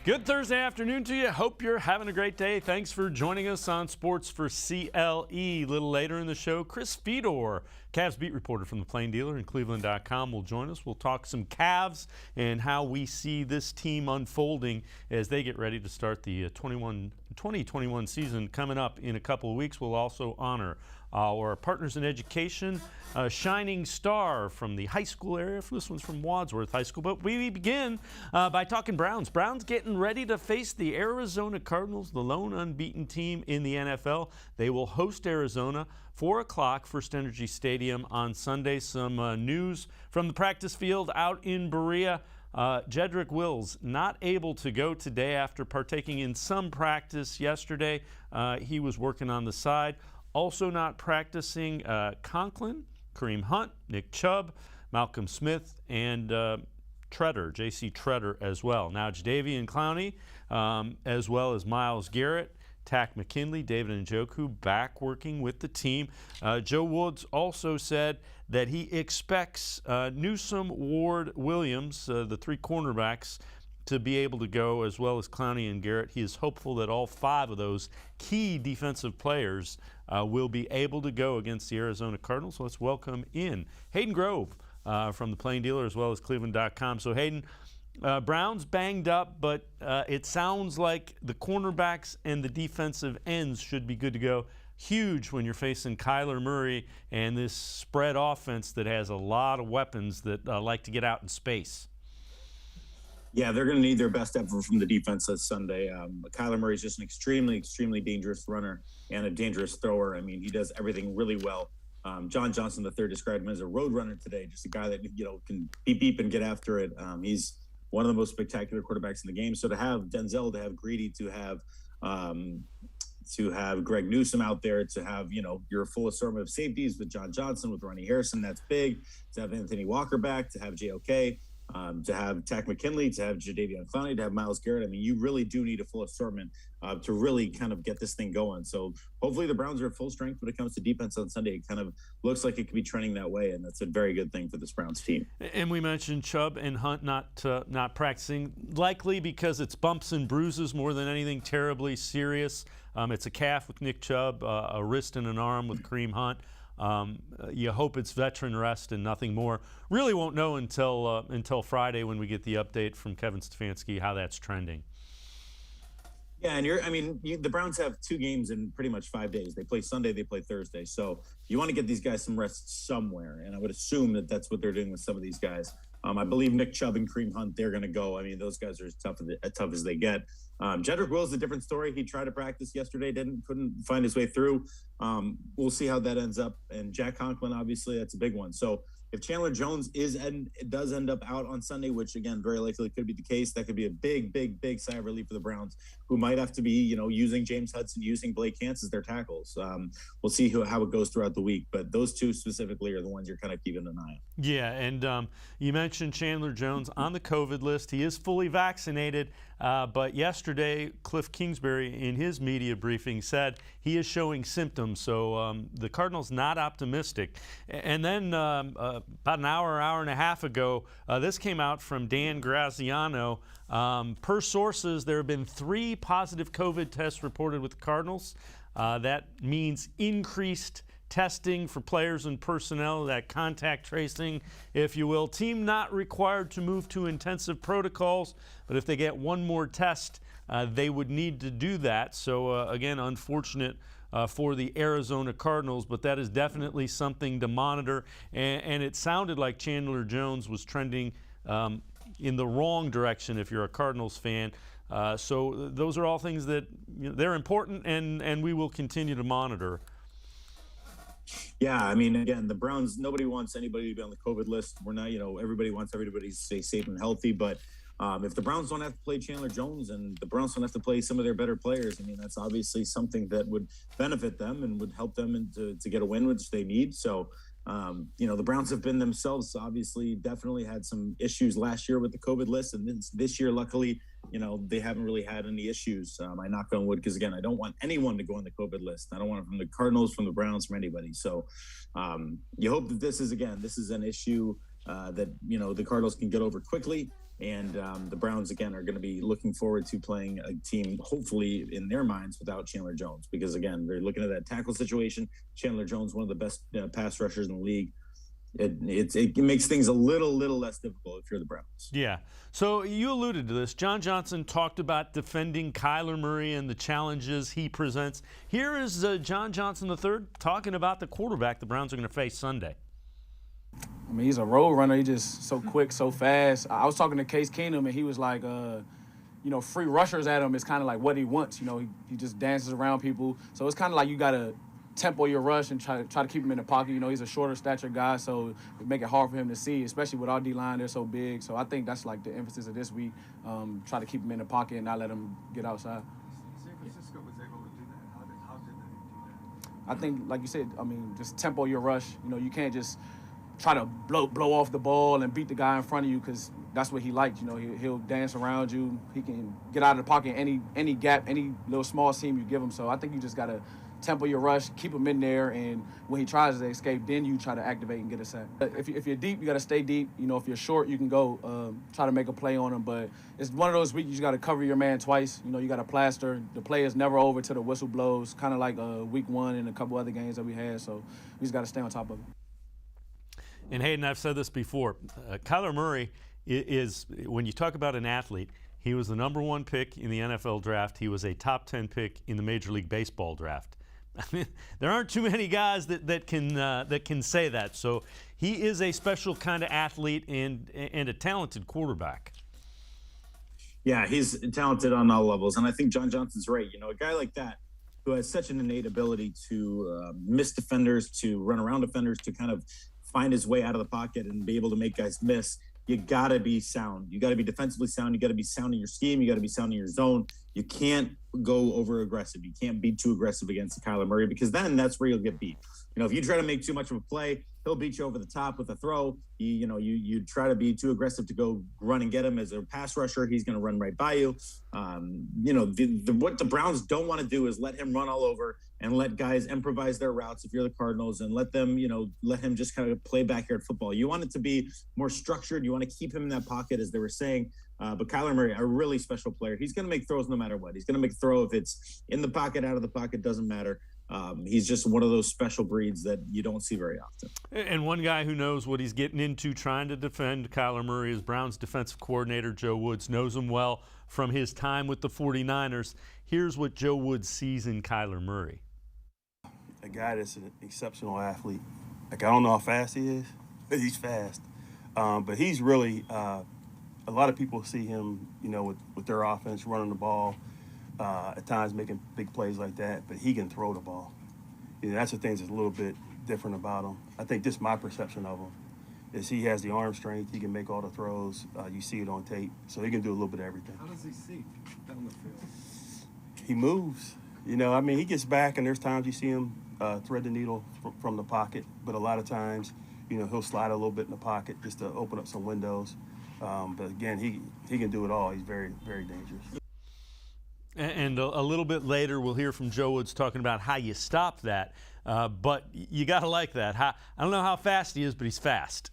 Good Thursday afternoon to you. Hope you're having a great day. Thanks for joining us on Sports4CLE. A little later in the show, Chris Fedor, Cavs beat reporter from the Plain Dealer and cleveland.com, will join us. We'll talk some Cavs and how we see this team unfolding as they get ready to start the 2021 season coming up in a couple of weeks. We'll also honor our partners in education, a shining star from the high school area. This one's from Wadsworth High School. But we begin by talking Browns. Browns getting ready to face the Arizona Cardinals, the lone unbeaten team in the NFL. They will host Arizona, 4 o'clock, First Energy Stadium on Sunday. Some news from the practice field out in Berea. Jedrick Wills not able to go today after partaking in some practice yesterday. He was working on the side. Also not practicing Conklin, Kareem Hunt, Nick Chubb, Malcolm Smith, and Treader, J.C. Treader as well. Now Jadeveon Clowney, as well as Myles Garrett, Tack McKinley, David Njoku back working with the team. Joe Woods also said that he expects Newsome, Ward, Williams, the three cornerbacks, to be able to go, as well as Clowney and Garrett. He is hopeful that all five of those key defensive players will be able to go against the Arizona Cardinals. So let's welcome in Hayden Grove from the Plain Dealer, as well as cleveland.com. So Hayden, Browns banged up, but it sounds like the cornerbacks and the defensive ends should be good to go. Huge when you're facing Kyler Murray and this spread offense that has a lot of weapons that like to get out in space. Yeah, they're going to need their best effort from the defense this Sunday. Kyler Murray is just an extremely, extremely dangerous runner and a dangerous thrower. I mean, he does everything really well. John Johnson III described him as a road runner today, just a guy that, can beep and get after it. He's one of the most spectacular quarterbacks in the game. So to have Denzel, to have Greedy, to have Greg Newsome out there, to have, your full assortment of safeties with John Johnson, with Ronnie Harrison, that's big. To have Anthony Walker back, to have JOK. To have Tack McKinley, to have Jadeveon Clowney, to have Myles Garrett. I mean, you really do need a full assortment to really kind of get this thing going. So hopefully the Browns are at full strength when it comes to defense on Sunday. It kind of looks like it could be trending that way, and that's a very good thing for this Browns team. And we mentioned Chubb and Hunt not practicing, likely because it's bumps and bruises more than anything terribly serious. It's a calf with Nick Chubb, a wrist and an arm with Kareem Hunt. You hope it's veteran rest and nothing more. Really won't know until Friday when we get the update from Kevin Stefanski how that's trending. Yeah, and the Browns have two games in pretty much 5 days. They play Sunday, they play Thursday. So you want to get these guys some rest somewhere, and I would assume that that's what they're doing with some of these guys. I believe Nick Chubb and Kareem Hunt, they're going to go. I mean, those guys are as tough as they get. Jedrick Wills is a different story. He tried to practice yesterday, couldn't find his way through. We'll see how that ends up. And Jack Conklin, obviously, that's a big one. So if Chandler Jones does end up out on Sunday, which again very likely could be the case, that could be a big sigh of relief for the Browns, who might have to be using James Hudson, using Blake Hance as their tackles. We'll see how it goes throughout the week, but those two specifically are the ones you're kind of keeping an eye on. Yeah, and you mentioned Chandler Jones on the COVID list. He is fully vaccinated, but yesterday Cliff Kingsbury in his media briefing said he is showing symptoms. So the Cardinals not optimistic. And then about an hour and a half ago, this came out from Dan Graziano. Per sources, there have been 3 positive COVID tests reported with the Cardinals. That means increased testing for players and personnel, that contact tracing, if you will. Team not required to move to intensive protocols, but if they get one more test, they would need to do that. So, again, unfortunate for the Arizona Cardinals, but that is definitely something to monitor. And it sounded like Chandler Jones was trending in the wrong direction if you're a Cardinals fan. So those are all things that they're important, and we will continue to monitor. Yeah, I mean, again, the Browns, nobody wants anybody to be on the COVID list. We're not, everybody wants everybody to stay safe and healthy. But if the Browns don't have to play Chandler Jones and the Browns don't have to play some of their better players, I mean, that's obviously something that would benefit them and would help them to get a win, which they need. So, the Browns have been themselves, obviously, definitely had some issues last year with the COVID list. And this year, luckily, they haven't really had any issues. I knock on wood because, again, I don't want anyone to go on the COVID list. I don't want it from the Cardinals, from the Browns, from anybody. So you hope that this is an issue that, the Cardinals can get over quickly. And the Browns, again, are going to be looking forward to playing a team, hopefully in their minds, without Chandler Jones. Because, again, they're looking at that tackle situation. Chandler Jones, one of the best pass rushers in the league. It makes things a little less difficult if you're the Browns. Yeah. So you alluded to this. John Johnson talked about defending Kyler Murray and the challenges he presents. Here is John Johnson III talking about the quarterback the Browns are going to face Sunday. I mean, he's a road runner. He's just so quick, so fast. I was talking to Case Keenum, and he was like, free rushers at him is kind of like what he wants. He just dances around people. So it's kind of like you got to tempo your rush and try to keep him in the pocket. He's a shorter stature guy, so it make it hard for him to see, especially with our D-line. They're so big. So I think that's like the emphasis of this week, try to keep him in the pocket and not let him get outside. San Francisco was able to do that. How did they do that? I think, like you said, just tempo your rush. You can't just try to blow off the ball and beat the guy in front of you, because that's what he liked. He'll dance around you. He can get out of the pocket any gap, any little small seam you give him. So I think you just got to tempo your rush, keep him in there, and when he tries to escape, then you try to activate and get a sack. If you're deep, you got to stay deep. If you're short, you can go try to make a play on him. But it's one of those weeks you just got to cover your man twice. You got to plaster. The play is never over till the whistle blows, kind of like week 1 and a couple other games that we had. So we just got to stay on top of it. And Hayden, I've said this before, Kyler Murray is, when you talk about an athlete, he was the number 1 pick in the NFL draft. He was a top 10 pick in the Major League Baseball draft. I mean, there aren't too many guys that can say that. So he is a special kind of athlete and a talented quarterback. Yeah, he's talented on all levels. And I think John Johnson's right. A guy like that who has such an innate ability to miss defenders, to run around defenders, to kind of find his way out of the pocket and be able to make guys miss. You got to be sound. You got to be defensively sound. You got to be sound in your scheme. You got to be sound in your zone. You can't go over aggressive. You can't be too aggressive against Kyler Murray, because then that's where you'll get beat. If you try to make too much of a play, he'll beat you over the top with a throw. You try to be too aggressive to go run and get him as a pass rusher, he's going to run right by you. What the Browns don't want to do is let him run all over and let guys improvise their routes if you're the Cardinals, and let him just kind of play backyard football. You want it to be more structured. You want to keep him in that pocket, as they were saying. But Kyler Murray, a really special player. He's going to make throws no matter what. He's going to make a throw if it's in the pocket, out of the pocket, doesn't matter. He's just one of those special breeds that you don't see very often. And one guy who knows what he's getting into trying to defend Kyler Murray is Browns defensive coordinator Joe Woods. Knows him well from his time with the 49ers. Here's what Joe Woods sees in Kyler Murray. A guy that's an exceptional athlete. I don't know how fast he is, but he's fast. But he's really a lot of people see him, with their offense running the ball, at times making big plays like that, but he can throw the ball. That's the thing that's a little bit different about him. I think just my perception of him is he has the arm strength. He can make all the throws. You see it on tape. So he can do a little bit of everything. How does he see down the field? He moves. He gets back, and there's times you see him thread the needle from the pocket, but a lot of times, he'll slide a little bit in the pocket just to open up some windows. But again, he can do it all. He's very, very dangerous. And a little bit later, we'll hear from Joe Woods talking about how you stop that. But you got to like that. I don't know how fast he is, but he's fast.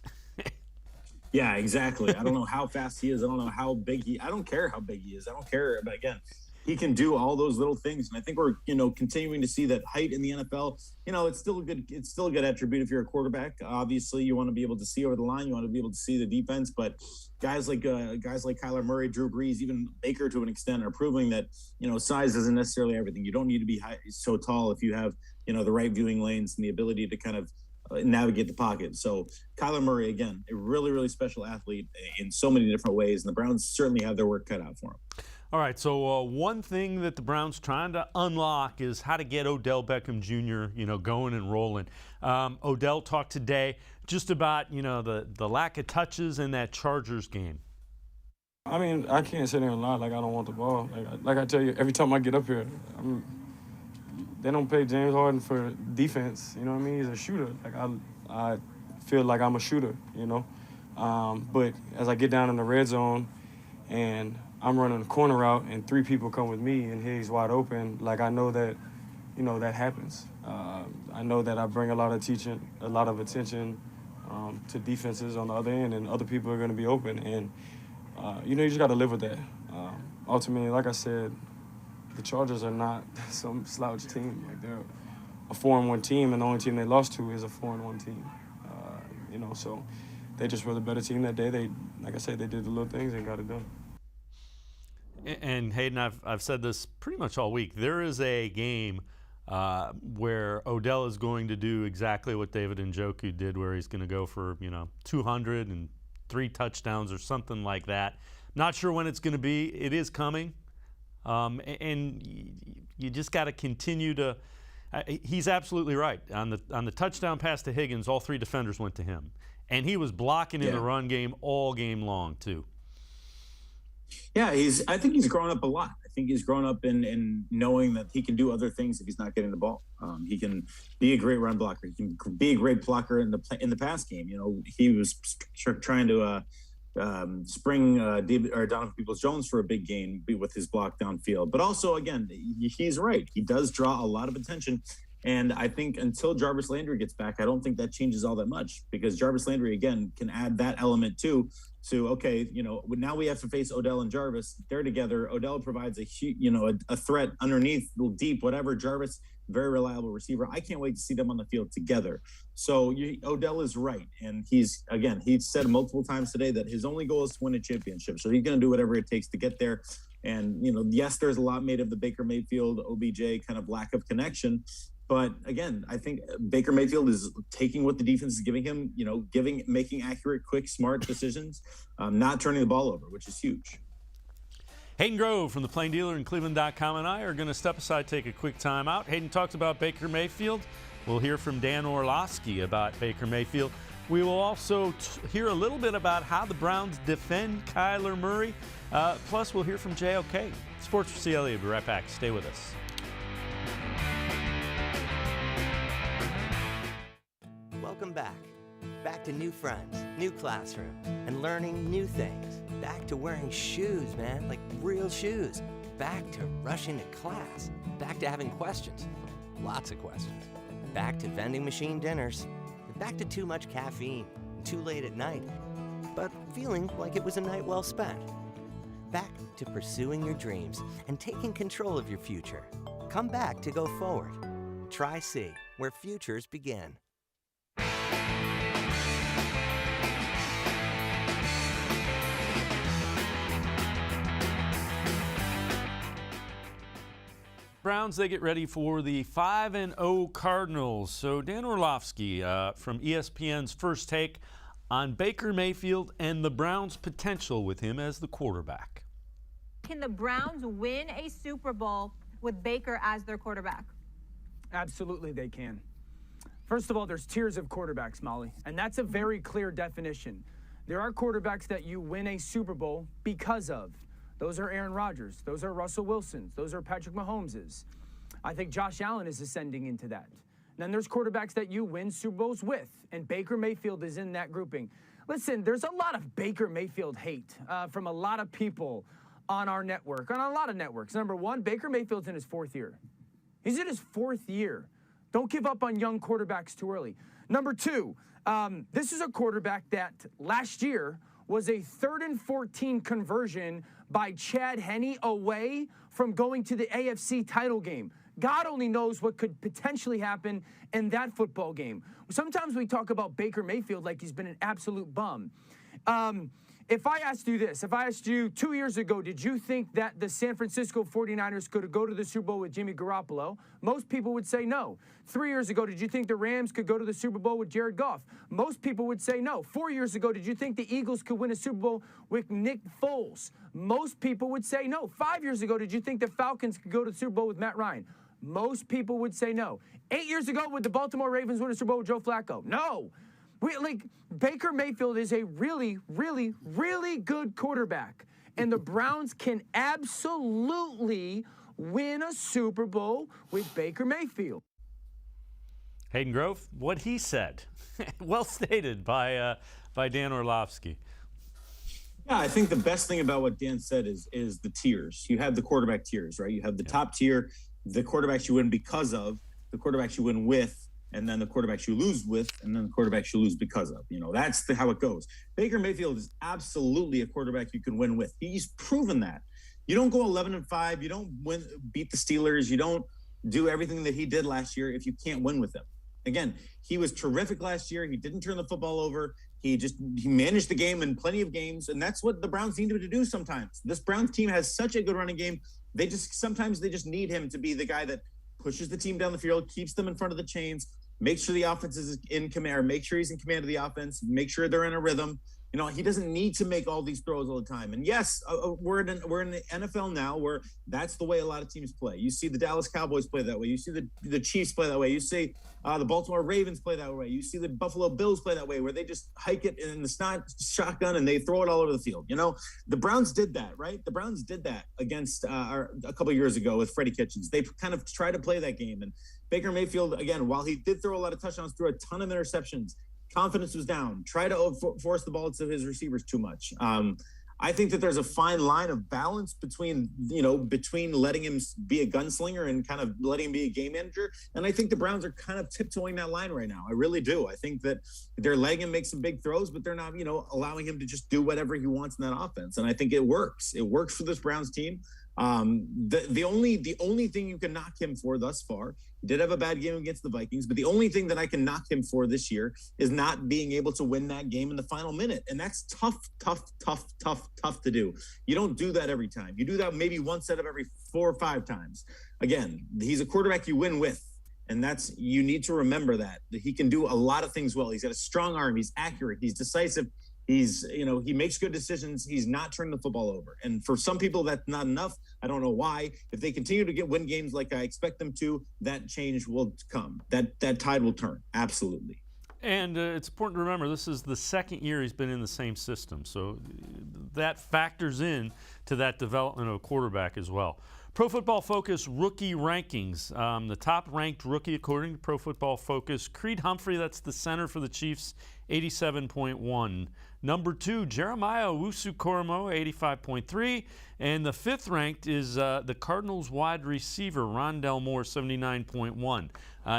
Yeah, exactly. I don't know how fast he is. I don't know how big I don't care how big he is. I don't care. But again, he can do all those little things. And I think we're, continuing to see that height in the NFL. It's still a good attribute if you're a quarterback. Obviously, you want to be able to see over the line. You want to be able to see the defense. But guys like Kyler Murray, Drew Brees, even Baker to an extent are proving that, size isn't necessarily everything. You don't need to be so tall if you have, the right viewing lanes and the ability to kind of navigate the pocket. So Kyler Murray, again, a really, really special athlete in so many different ways. And the Browns certainly have their work cut out for him. All right, so one thing that the Browns trying to unlock is how to get Odell Beckham Jr., going and rolling. Odell talked today just about, the lack of touches in that Chargers game. I mean, I can't sit there and lie like I don't want the ball. Like I tell you, every time I get up here, they don't pay James Harden for defense. You know what I mean? He's a shooter. I feel like I'm a shooter, But as I get down in the red zone and I'm running a corner route and 3 people come with me and he's wide open, I know that, that happens. I know that I bring a lot of attention to defenses on the other end, and other people are going to be open. And you just got to live with that. Ultimately, like I said, the Chargers are not some slouch team. Like, they're a 4-1 team, and the only team they lost to is a 4-1 team. So they just were the better team that day. They, like I said, they did the little things and got it done. And Hayden, I've said this pretty much all week. There is a game where Odell is going to do exactly what David Njoku did, where he's going to go for 200 and 3 touchdowns or something like that. Not sure when it's going to be. It is coming, and you just got to continue to. He's absolutely right on the touchdown pass to Higgins. All 3 defenders went to him, and he was blocking in the run game all game long too. Yeah, I think he's grown up a lot. I think he's grown up in knowing that he can do other things if he's not getting the ball. He can be a great run blocker. He can be a great blocker in the pass game. He was trying to spring Donovan Peoples-Jones for a big gain with his block downfield. But also, again, he's right. He does draw a lot of attention. And I think until Jarvis Landry gets back, I don't think that changes all that much, because Jarvis Landry, again, can add that element too. So, okay, now we have to face Odell and Jarvis. They're together. Odell provides a threat underneath, deep, whatever. Jarvis, very reliable receiver. I can't wait to see them on the field together. So Odell is right. And he's said multiple times today that his only goal is to win a championship. So he's going to do whatever it takes to get there. And, yes, there's a lot made of the Baker Mayfield, OBJ kind of lack of connection. But again, I think Baker Mayfield is taking what the defense is giving him, making accurate, quick, smart decisions, not turning the ball over, which is huge. Hayden Grove from the Plain Dealer and cleveland.com and I are going to step aside, take a quick time out. Hayden talks about Baker Mayfield. We'll hear from Dan Orlovsky about Baker Mayfield. We will also hear a little bit about how the Browns defend Kyler Murray. Plus, we'll hear from JOK. Sports4CLE will be right back. Stay with us. Welcome back. Back to new friends, new classroom, and learning new things. Back to wearing shoes, man, like real shoes. Back to rushing to class. Back to having questions. Lots of questions. Back to vending machine dinners. Back to too much caffeine, too late at night, but feeling like it was a night well spent. Back to pursuing your dreams and taking control of your future. Come back to go forward. Try C, where futures begin. Browns, they get ready for the 5-0 Cardinals. So Dan Orlovsky from ESPN's First Take on Baker Mayfield and the Browns' potential with him as the quarterback. Can the Browns win a Super Bowl with Baker as their quarterback? Absolutely they can. First of all, there's tiers of quarterbacks, Molly, and that's a very clear definition. There are quarterbacks that you win a Super Bowl because of. Those are Aaron Rodgers. Those are Russell Wilsons. Those are Patrick Mahomeses. I think Josh Allen is ascending into that. And then there's quarterbacks that you win Super Bowls with, and Baker Mayfield is in that grouping. Listen, there's a lot of Baker Mayfield hate from a lot of people on our network, on a lot of networks. Number one, Baker Mayfield's in his 4th year. He's in his 4th year. Don't give up on young quarterbacks too early. Number two, this is a quarterback that last year was a 3rd and 14 conversion by Chad Henne away from going to the AFC title game. God only knows what could potentially happen in that football game. Sometimes we talk about Baker Mayfield like he's been an absolute bum. If I asked you this, if I asked you 2 years ago, did you think that the San Francisco 49ers could go to the Super Bowl with Jimmy Garoppolo? Most people would say no. 3 years ago, did you think the Rams could go to the Super Bowl with Jared Goff? Most people would say no. 4 years ago, did you think the Eagles could win a Super Bowl with Nick Foles? Most people would say no. 5 years ago, did you think the Falcons could go to the Super Bowl with Matt Ryan? Most people would say no. 8 years ago, would the Baltimore Ravens win a Super Bowl with Joe Flacco? No. Baker Mayfield is a really, really, really good quarterback. And the Browns can absolutely win a Super Bowl with Baker Mayfield. Hayden Grove, what he said. Well stated by Dan Orlovsky. Yeah, I think the best thing about what Dan said is the tiers. You have the quarterback tiers, right? You have the top tier, the quarterbacks you win because of, the quarterbacks you win with, and then the quarterbacks you lose with, and then the quarterbacks you lose because of. That's how it goes. Baker Mayfield is absolutely a quarterback you can win with. He's proven that. You don't go 11-5. You don't beat the Steelers. You don't do everything that he did last year if you can't win with him. Again, he was terrific last year. He didn't turn the football over. He managed the game in plenty of games, and that's what the Browns need him to do sometimes. This Browns team has such a good running game. Sometimes they just need him to be the guy that pushes the team down the field, keeps them in front of the chains, makes sure the offense is in command, or make sure he's in command of the offense, make sure they're in a rhythm. He doesn't need to make all these throws all the time. And yes, we're in the NFL now where that's the way a lot of teams play. You see the Dallas Cowboys play that way. You see the Chiefs play that way. You see the Baltimore Ravens play that way. You see the Buffalo Bills play that way, where they just hike it in the shotgun and they throw it all over the field. The Browns did that, right? The Browns did that against a couple of years ago with Freddie Kitchens. They kind of tried to play that game. And Baker Mayfield, again, while he did throw a lot of touchdowns, threw a ton of interceptions. Confidence was down. Try to force the ball to his receivers too much. I think that there's a fine line of balance between letting him be a gunslinger and kind of letting him be a game manager. And I think the Browns are kind of tiptoeing that line right now. I really do. I think that they're letting him make some big throws, but they're not, allowing him to just do whatever he wants in that offense. And I think it works. It works for this Browns team. The only thing you can knock him for thus far, he did have a bad game against the Vikings, but the only thing that I can knock him for this year is not being able to win that game in the final minute. And that's tough to do. You don't do that every time. You do that maybe once out of every 4 or 5 times. Again, he's a quarterback you win with. And you need to remember that he can do a lot of things well. He's got a strong arm. He's accurate. He's decisive. He makes good decisions. He's not turning the football over. And for some people, that's not enough. I don't know why. If they continue to win games like I expect them to, that change will come. That tide will turn. Absolutely. And it's important to remember this is the second year he's been in the same system. So that factors in to that development of a quarterback as well. Pro Football Focus rookie rankings. The top-ranked rookie, according to Pro Football Focus, Creed Humphrey, that's the center for the Chiefs, 87.1. Number 2, Jeremiah Owusu-Koramoah, 85.3. And the 5th-ranked is the Cardinals wide receiver, Rondell Moore, 79.1.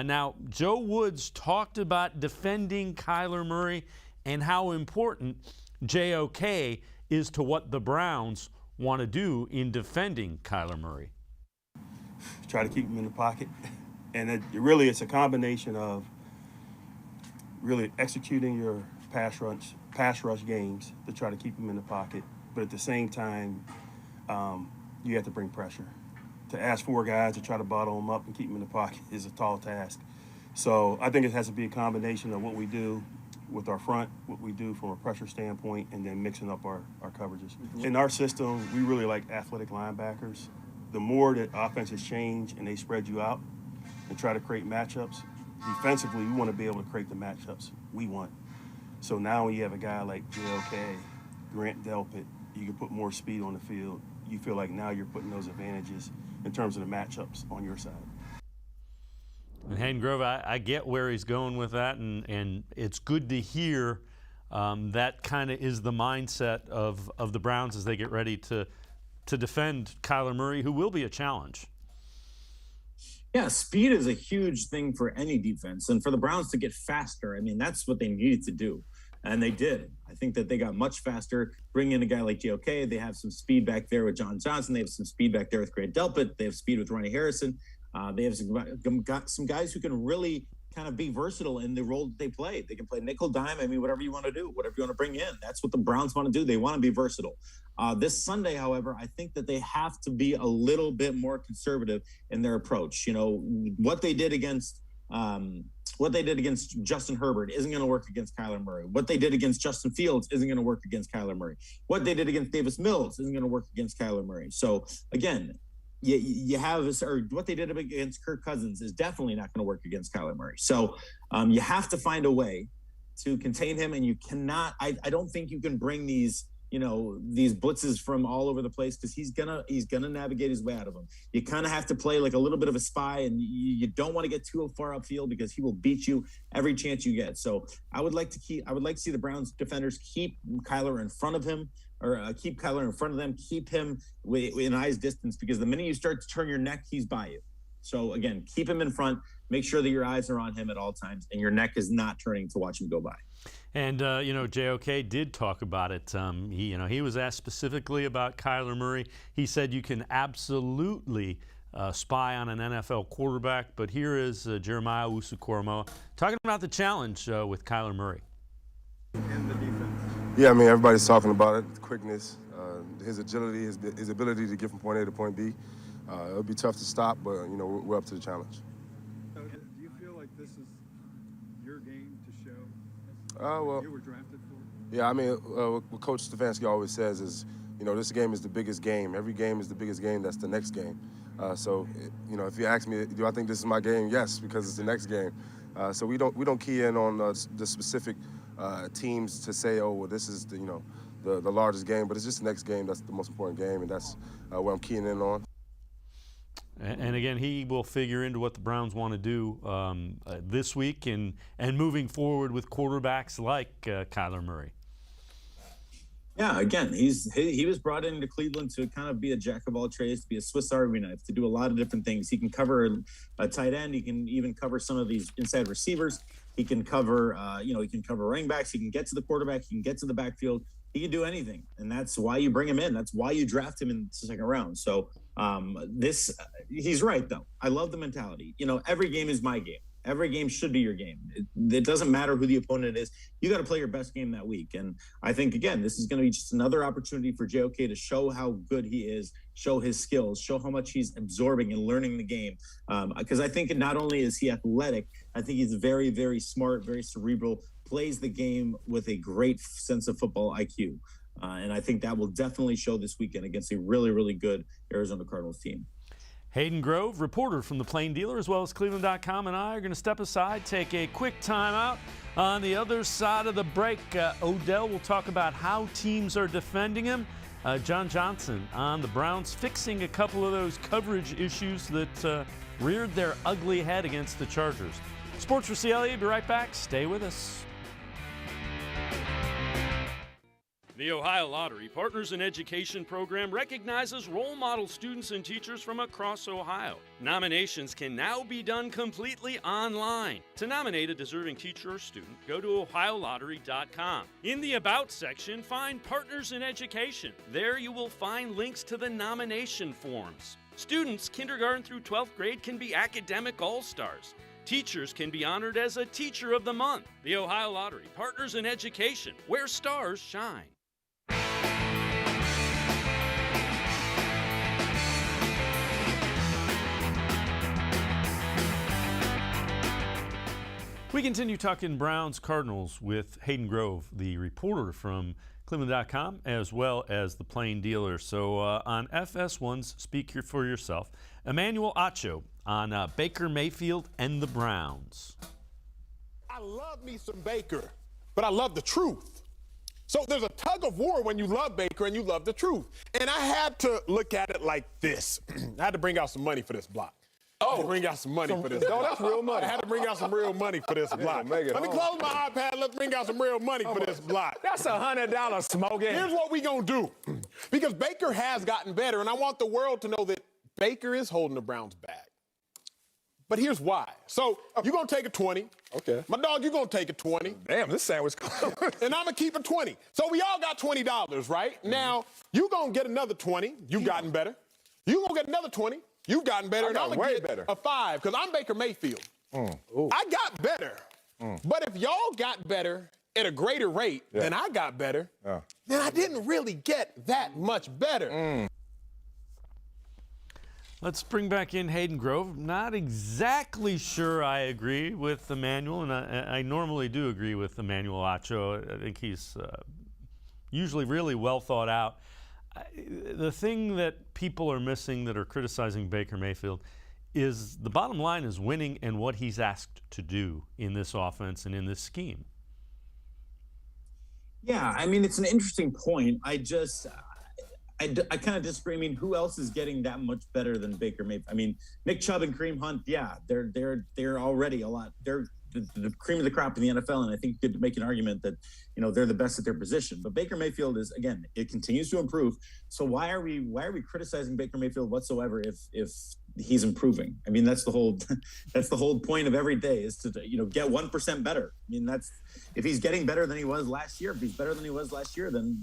Now, Joe Woods talked about defending Kyler Murray and how important JOK is to what the Browns want to do in defending Kyler Murray. Try to keep him in the pocket. And it's a combination of really executing your pass rush games to try to keep him in the pocket. But at the same time, you have to bring pressure. To ask 4 guys to try to bottle him up and keep him in the pocket is a tall task. So I think it has to be a combination of what we do with our front, what we do from a pressure standpoint, and then mixing up our coverages. In our system, we really like athletic linebackers. The more that offenses change and they spread you out and try to create matchups, defensively, we want to be able to create the matchups we want. So now when you have a guy like JOK, Grant Delpit, you can put more speed on the field. You feel like now you're putting those advantages in terms of the matchups on your side. And Hayden Grove, I get where he's going with that, and it's good to hear that kind of is the mindset of the Browns as they get ready to defend Kyler Murray, who will be a challenge. Yeah, speed is a huge thing for any defense, and for the Browns to get faster, I mean, that's what they needed to do, and they did. I think that they got much faster. Bring in a guy like JOK. They have some speed back there with John Johnson. They have some speed back there with Grant Delpit. They have speed with Ronnie Harrison. They have some guys who can really kind of be versatile in the role that they play. They can play nickel, dime, I mean, whatever you want to do, whatever you want to bring in. That's what the Browns want to do. They want to be versatile. This Sunday, however, I think that they have to be a little bit more conservative in their approach. What they did against Justin Herbert isn't going to work against Kyler Murray. What they did against Justin Fields isn't going to work against Kyler Murray. What they did against Davis Mills isn't going to work against Kyler Murray. So again, you have this, or what they did against Kirk Cousins is definitely not going to work against Kyler Murray. So you have to find a way to contain him, and you cannot. I don't think you can bring these blitzes from all over the place, because he's gonna navigate his way out of them. You kind of have to play like a little bit of a spy, and you don't want to get too far upfield because he will beat you every chance you get. So I would like to see the Browns defenders keep Kyler in front of him, or keep Kyler in front of them, keep him in eyes distance, because the minute you start to turn your neck, he's by you. So again, keep him in front. Make sure that your eyes are on him at all times, and your neck is not turning to watch him go by. And JOK did talk about it. He was asked specifically about Kyler Murray. He said you can absolutely spy on an NFL quarterback, but here is Jeremiah Owusu-Koramoah talking about the challenge with Kyler Murray. In the defense. Yeah, I mean, everybody's talking about it, quickness, his agility, his ability to get from point A to point B. It'll be tough to stop, but, we're up to the challenge. Do you feel like this is your game to show Well, you were drafted for? Yeah, I mean, what Coach Stefanski always says is, this game is the biggest game. Every game is the biggest game. That's the next game. So, if you ask me, do I think this is my game? Yes, because it's the next game. So we don't key in on the specific teams to say, oh, well, this is the largest game, but it's just the next game. That's the most important game, and that's what I'm keying in on. And again, he will figure into what the Browns want to do this week and moving forward with quarterbacks like Kyler Murray. Yeah, again, he was brought into Cleveland to kind of be a jack of all trades, to be a Swiss Army knife, to do a lot of different things. He can cover a tight end. He can even cover some of these inside receivers. He can cover, he can cover running backs. He can get to the quarterback. He can get to the backfield. He can do anything, and that's why you bring him in. That's why you draft him in the second round. So he's right, though. I love the mentality. Every game is my game. Every game should be your game. It doesn't matter who the opponent is. You got to play your best game that week. And I think, again, this is going to be just another opportunity for JOK to show how good he is, show his skills, show how much he's absorbing and learning the game. Because I think not only is he athletic, I think he's very, very smart, very cerebral, plays the game with a great sense of football IQ. And I think that will definitely show this weekend against a really, really good Arizona Cardinals team. Hayden Grove, reporter from the Plain Dealer, as well as cleveland.com, and I are going to step aside, take a quick timeout. On the other side of the break, Odell will talk about how teams are defending him. John Johnson on the Browns fixing a couple of those coverage issues that reared their ugly head against the Chargers. Sports4CLE, be right back. Stay with us. The Ohio Lottery Partners in Education program recognizes role model students and teachers from across Ohio. Nominations can now be done completely online. To nominate a deserving teacher or student, go to OhioLottery.com. In the About section, find Partners in Education. There you will find links to the nomination forms. Students, kindergarten through 12th grade, can be academic all-stars. Teachers can be honored as a Teacher of the Month. The Ohio Lottery Partners in Education, where stars shine. We continue talking Browns Cardinals with Hayden Grove, the reporter from cleveland.com, as well as the Plain Dealer. So on FS1's Speak for Yourself, Emmanuel Acho on Baker Mayfield and the Browns. I love me some Baker, but I love the truth. So there's a tug of war when you love Baker and you love the truth. And I had to look at it like this. I had to bring out some money for this block. Bring out some money for this. No, that's real money. I had to bring out some real money for this block. Let me close my iPad. Let's bring out some real money for this block. That's $100 smoking. Here's what we gonna do. Because Baker has gotten better, and I want the world to know that Baker is holding the Browns back. But here's why. So you're gonna take a 20. Okay. My dog, you're gonna take a 20. Damn, this sandwich. And I'm gonna keep a 20. So we all got $20, right? Mm-hmm. Now, you're gonna get another 20. You've gotten better. You're gonna get another 20. You've gotten better, and I'm gonna get better. A 5, because I'm Baker Mayfield. I got better. But if y'all got better at a greater rate than I got better, then I didn't really get that much better. Let's bring back in Hayden Grove. Not exactly sure I agree with Emmanuel, and I normally do agree with Emmanuel Acho. I think he's usually really well thought out. The thing that people are missing that are criticizing Baker Mayfield is the bottom line is winning and what he's asked to do in this offense and in this scheme. Yeah, I mean, it's an interesting point. I kind of disagree. I mean, who else is getting that much better than Baker Mayfield? I mean, Nick Chubb and Kareem Hunt, yeah, they're already a lot. They're the cream of the crop in the NFL, and I think you could make an argument that, you know, they're the best at their position. But Baker Mayfield is, again, it continues to improve. So why are we criticizing Baker Mayfield whatsoever if he's improving? I mean, that's the whole point of every day, is to, you know, get 1% better. I mean, if he's getting better than he was last year, then,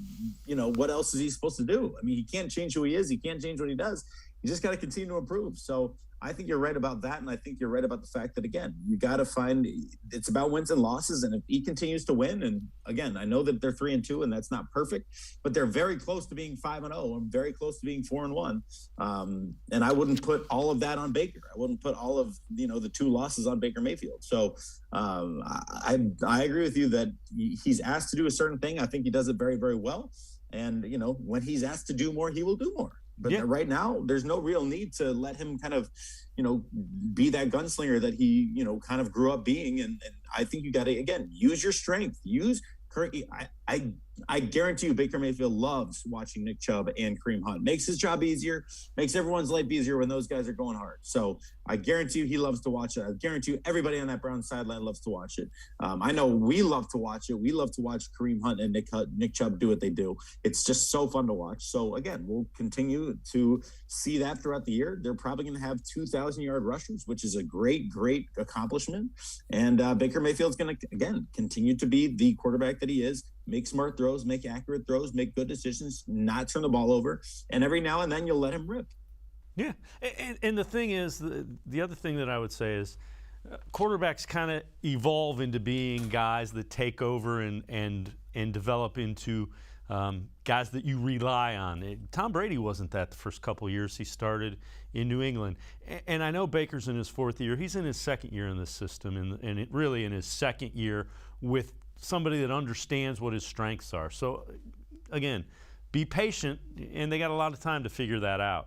you know, what else is he supposed to do? I mean, he can't change who he is. He can't change what he does. You just got to continue to improve. So I think you're right about that. And I think you're right about the fact that, again, you got to find, it's about wins and losses. And if he continues to win, and again, I know that they're 3-2 and that's not perfect, but they're very close to being 5-0 and very close to being 4-1. And I wouldn't put all of that on Baker. I wouldn't put all of, you know, the 2 losses on Baker Mayfield. So I agree with you that he's asked to do a certain thing. I think he does it very, very well. And, you know, when he's asked to do more, he will do more. But right now, there's no real need to let him kind of, you know, be that gunslinger that he, you know, kind of grew up being. And I think you got to, again, use your strength. I guarantee you Baker Mayfield loves watching Nick Chubb and Kareem Hunt. Makes his job easier, makes everyone's life easier when those guys are going hard. So I guarantee you he loves to watch it. I guarantee you everybody on that Browns sideline loves to watch it. I know we love to watch it. We love to watch Kareem Hunt and Nick Chubb do what they do. It's just so fun to watch. So again, we'll continue to see that throughout the year. They're probably going to have 2,000-yard rushers, which is a great, great accomplishment. And Baker Mayfield's going to, again, continue to be the quarterback that he is. Make smart throws, make accurate throws, make good decisions, not turn the ball over. And every now and then you'll let him rip. Yeah. And the thing is, the other thing that I would say is quarterbacks kind of evolve into being guys that take over and develop into guys that you rely on. Tom Brady wasn't that the first couple of years he started in New England. And I know Baker's in his 4th year. He's in his 2nd year in this system, and it really in his 2nd year with somebody that understands what his strengths are. So, again, be patient, and they got a lot of time to figure that out.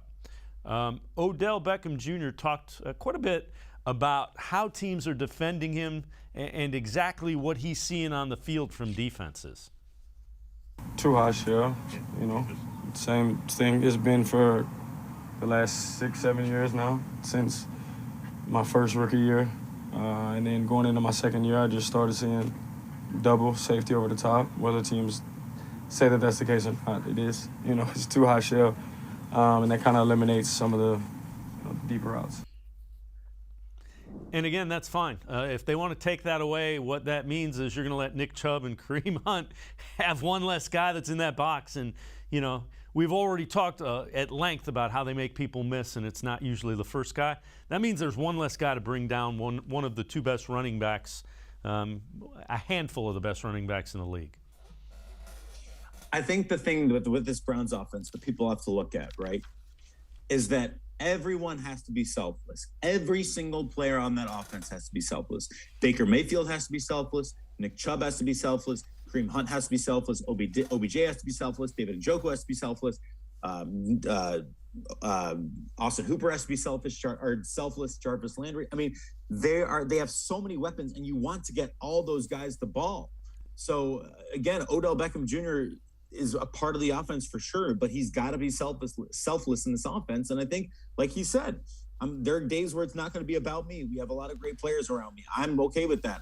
Odell Beckham Jr. talked quite a bit about how teams are defending him and exactly what he's seeing on the field from defenses. Too high shell, you know. Same thing it's been for the last 6-7 years now, since my first rookie year. And then going into my 2nd year, I just started seeing double safety over the top. Whether teams say that that's the case or not, it is. You know, it's too high shell, and that kind of eliminates some of the deeper routes. And again, that's fine. If they want to take that away, what that means is you're going to let Nick Chubb and Kareem Hunt have one less guy that's in that box. And, you know, we've already talked at length about how they make people miss, and it's not usually the first guy. That means there's one less guy to bring down one of the 2 best running backs, a handful of the best running backs in the league. I think the thing with this Browns offense that people have to look at, right, is that everyone has to be selfless. Every single player on that offense has to be selfless. Baker Mayfield has to be selfless. Nick Chubb has to be selfless. Kareem Hunt has to be selfless. OBJ has to be selfless. David Njoku has to be selfless. Austin Hooper has to be selfless. Jarvis Landry. I mean, they have so many weapons, and you want to get all those guys the ball. So again, Odell Beckham Jr. is a part of the offense for sure, but he's got to be selfless in this offense. And I think, like he said, there are days where it's not going to be about me. We have a lot of great players around me. I'm okay with that.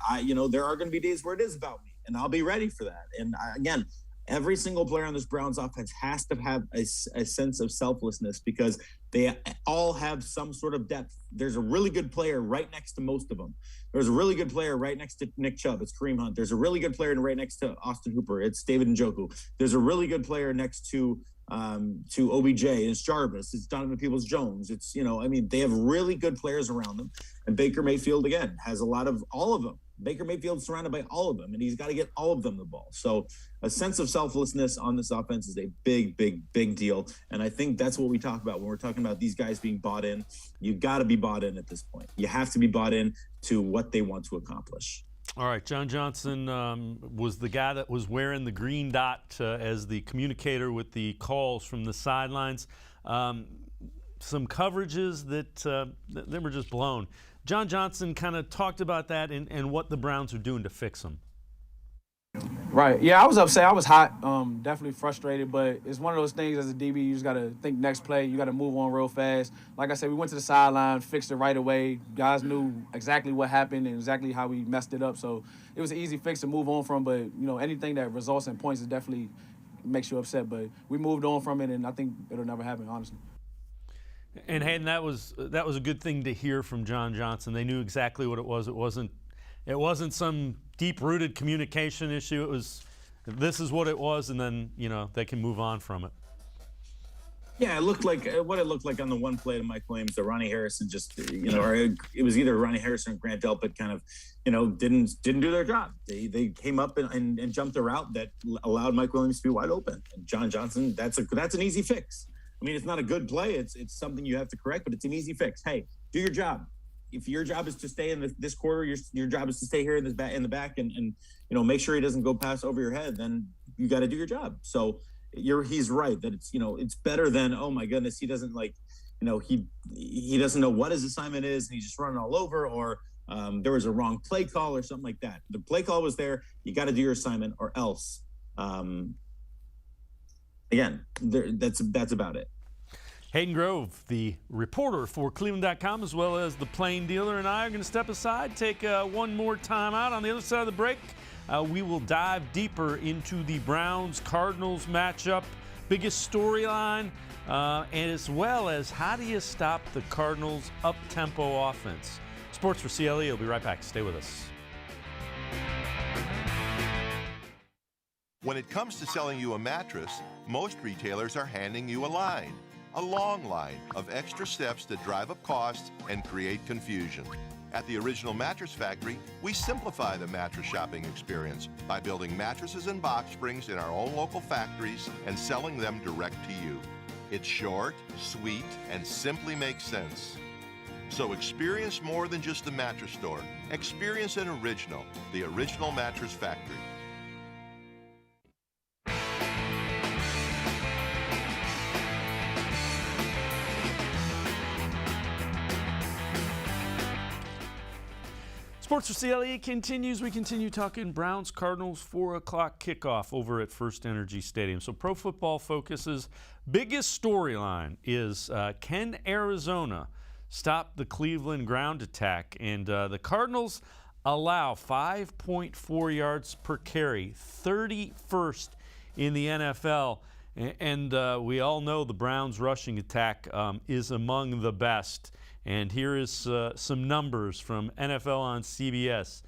There are going to be days where it is about me, and I'll be ready for that. And again, every single player on this Browns offense has to have a sense of selflessness, because they all have some sort of depth. There's a really good player right next to most of them. There's a really good player right next to Nick Chubb. It's Kareem Hunt. There's a really good player right next to Austin Hooper. It's David Njoku. There's a really good player next to OBJ. It's Jarvis. It's Donovan Peoples-Jones. It's, they have really good players around them. And Baker Mayfield, again, has a lot of all of them. Baker Mayfield's surrounded by all of them, and he's got to get all of them the ball. So a sense of selflessness on this offense is a big, big, big deal. And I think that's what we talk about when we're talking about these guys being bought in. You've got to be bought in at this point. You have to be bought in to what they want to accomplish. All right, John Johnson was the guy that was wearing the green dot as the communicator with the calls from the sidelines. Some coverages that they were just blown. John Johnson kind of talked about that and what the Browns are doing to fix them. Right. Yeah, I was upset. I was hot. Definitely frustrated. But it's one of those things as a DB, you just got to think next play. You got to move on real fast. Like I said, we went to the sideline, fixed it right away. Guys knew exactly what happened and exactly how we messed it up. So it was an easy fix to move on from. But, anything that results in points is definitely makes you upset. But we moved on from it, and I think it'll never happen, honestly. And Hayden, that was a good thing to hear from John Johnson. They knew exactly what it was. It wasn't some deep-rooted communication issue. It was, this is what it was, and then they can move on from it. Yeah, it looked like what it looked like on the one play to Mike Williams. That Ronnie Harrison just, or it was either Ronnie Harrison or Grant Delpit kind of, didn't do their job. They came up and jumped a route that allowed Mike Williams to be wide open. And John Johnson, that's an easy fix. I mean, it's not a good play. It's something you have to correct, but it's an easy fix. Hey, do your job. If your job is to stay in this quarter, your job is to stay here in the back and make sure he doesn't go past over your head, then you got to do your job. So he's right that it's better than, oh my goodness, he doesn't he doesn't know what his assignment is and he's just running all over, or there was a wrong play call or something like that. The play call was there. You got to do your assignment or else. Again, that's about it. Hayden Grove, the reporter for cleveland.com, as well as the Plain Dealer, and I are going to step aside, take one more time out. On the other side of the break, we will dive deeper into the Browns-Cardinals matchup, biggest storyline, and as well as how do you stop the Cardinals' up-tempo offense. Sports4CLE will be right back. Stay with us. When it comes to selling you a mattress, most retailers are handing you a line. A long line of extra steps that drive up costs and create confusion. At the Original Mattress Factory, we simplify the mattress shopping experience by building mattresses and box springs in our own local factories and selling them direct to you. It's short, sweet, and simply makes sense. So experience more than just the mattress store. Experience an original, the Original Mattress Factory. Sports4CLE continues. We continue talking Browns Cardinals 4 o'clock kickoff over at First Energy Stadium. So Pro Football Focus's biggest storyline is can Arizona stop the Cleveland ground attack? And the Cardinals allow 5.4 yards per carry, 31st in the NFL. And we all know the Browns rushing attack is among the best. And here is some numbers from NFL on CBS.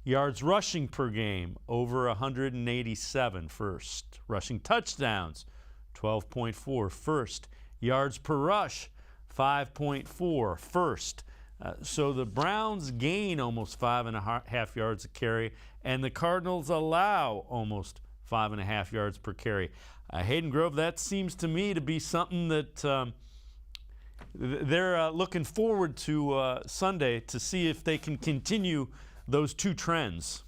Yards rushing per game, over 187, first. Rushing touchdowns, 12.4, first. Yards per rush, 5.4, first. So the Browns gain almost 5.5 yards a carry, and the Cardinals allow almost 5.5 yards per carry. Hayden Grove, that seems to me to be something that they're looking forward to Sunday to see if they can continue those two trends.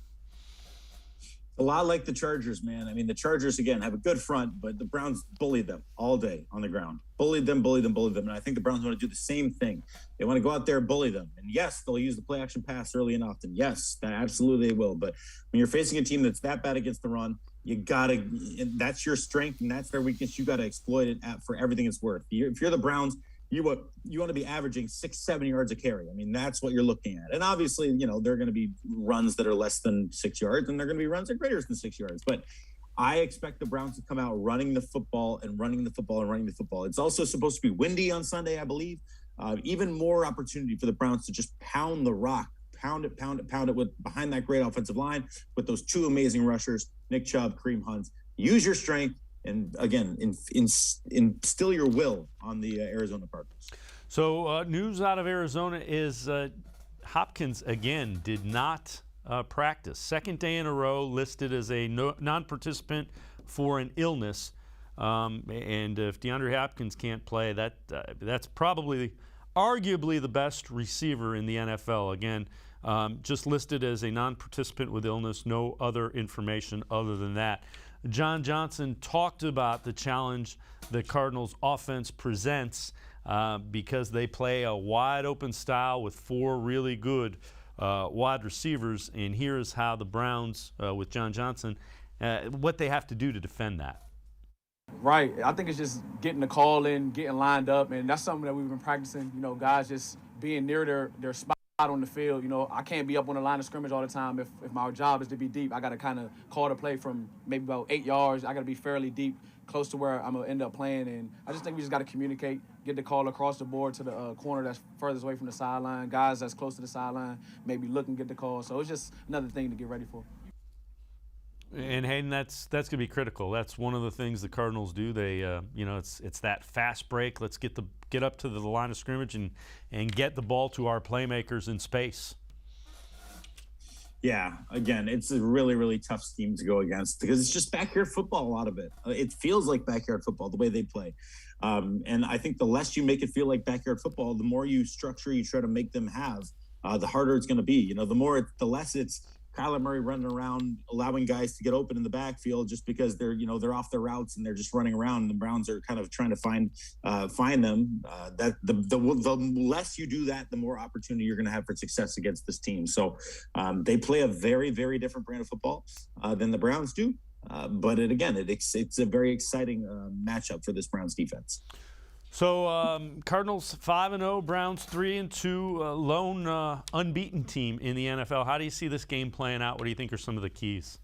A lot like the Chargers, man. I mean, the Chargers, again, have a good front, but the Browns bullied them all day on the ground. Bullied them. And I think the Browns want to do the same thing. They want to go out there and bully them. And yes, they'll use the play-action pass early and often. Yes, absolutely they will. But when you're facing a team that's that bad against the run, you got to – that's your strength and that's their weakness. You got to exploit it for everything it's worth. If you're the Browns – you want to be averaging 6-7 yards a carry. I mean, that's what you're looking at. And obviously, there are going to be runs that are less than 6 yards, and there are going to be runs that are greater than 6 yards. But I expect the Browns to come out running the football. It's also supposed to be windy on Sunday, I believe. Even more opportunity for the Browns to just pound the rock, pound it with behind that great offensive line with those two amazing rushers, Nick Chubb, Kareem Hunt. Use your strength. And again, instill your will on the Arizona Cardinals. So news out of Arizona is Hopkins, again, did not practice. Second day in a row listed as a non-participant for an illness. And if DeAndre Hopkins can't play, that's probably arguably the best receiver in the NFL. Again, just listed as a non-participant with illness, no other information other than that. John Johnson talked about the challenge the Cardinals offense presents because they play a wide open style with four really good wide receivers. And here's how the Browns, with John Johnson, what they have to do to defend that. Right. I think it's just getting the call in, getting lined up, and that's something that we've been practicing. You know, guys just being near their spot on the field. You know, I can't be up on the line of scrimmage all the time. If my job is to be deep, I got to kind of call the play from maybe about 8 yards. I got to be fairly deep, close to where I'm going to end up playing. And I just think we just got to communicate, get the call across the board to the corner that's furthest away from the sideline, guys that's close to the sideline, maybe look and get the call. So it's just another thing to get ready for. And Hayden, that's going to be critical. That's one of the things the Cardinals do. They, you know, it's that fast break. Let's get up to the line of scrimmage and get the ball to our playmakers in space. Yeah, again, it's a really, really tough scheme to go against because it's just backyard football, a lot of it. It feels like backyard football, the way they play. And I think the less you make it feel like backyard football, the more you try to make them have, the harder it's going to be. You know, the less it's Kyler Murray running around, allowing guys to get open in the backfield just because they're off their routes and they're just running around. And the Browns are kind of trying to find them. That the less you do that, the more opportunity you're going to have for success against this team. So they play a very, very different brand of football than the Browns do. But it's a very exciting matchup for this Browns defense. So Cardinals 5-0, Browns 3-2, lone unbeaten team in the NFL. How do you see this game playing out? What do you think are some of the keys?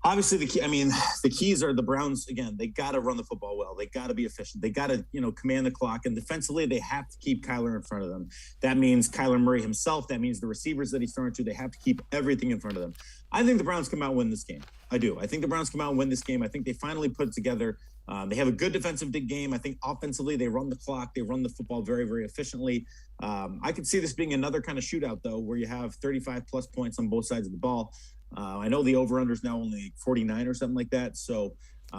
Obviously, the keys are the Browns. Again, they got to run the football well. They got to be efficient. They got to, command the clock. And defensively, they have to keep Kyler in front of them. That means Kyler Murray himself. That means the receivers that he's throwing to. They have to keep everything in front of them. I think the Browns come out and win this game. I do. I think the Browns come out and win this game. I think they finally put it together. They have a good defensive game. I think offensively, they run the clock. They run the football very, very efficiently. I could see this being another kind of shootout, though, where you have 35-plus points on both sides of the ball. I know the over-under is now only 49 or something like that. So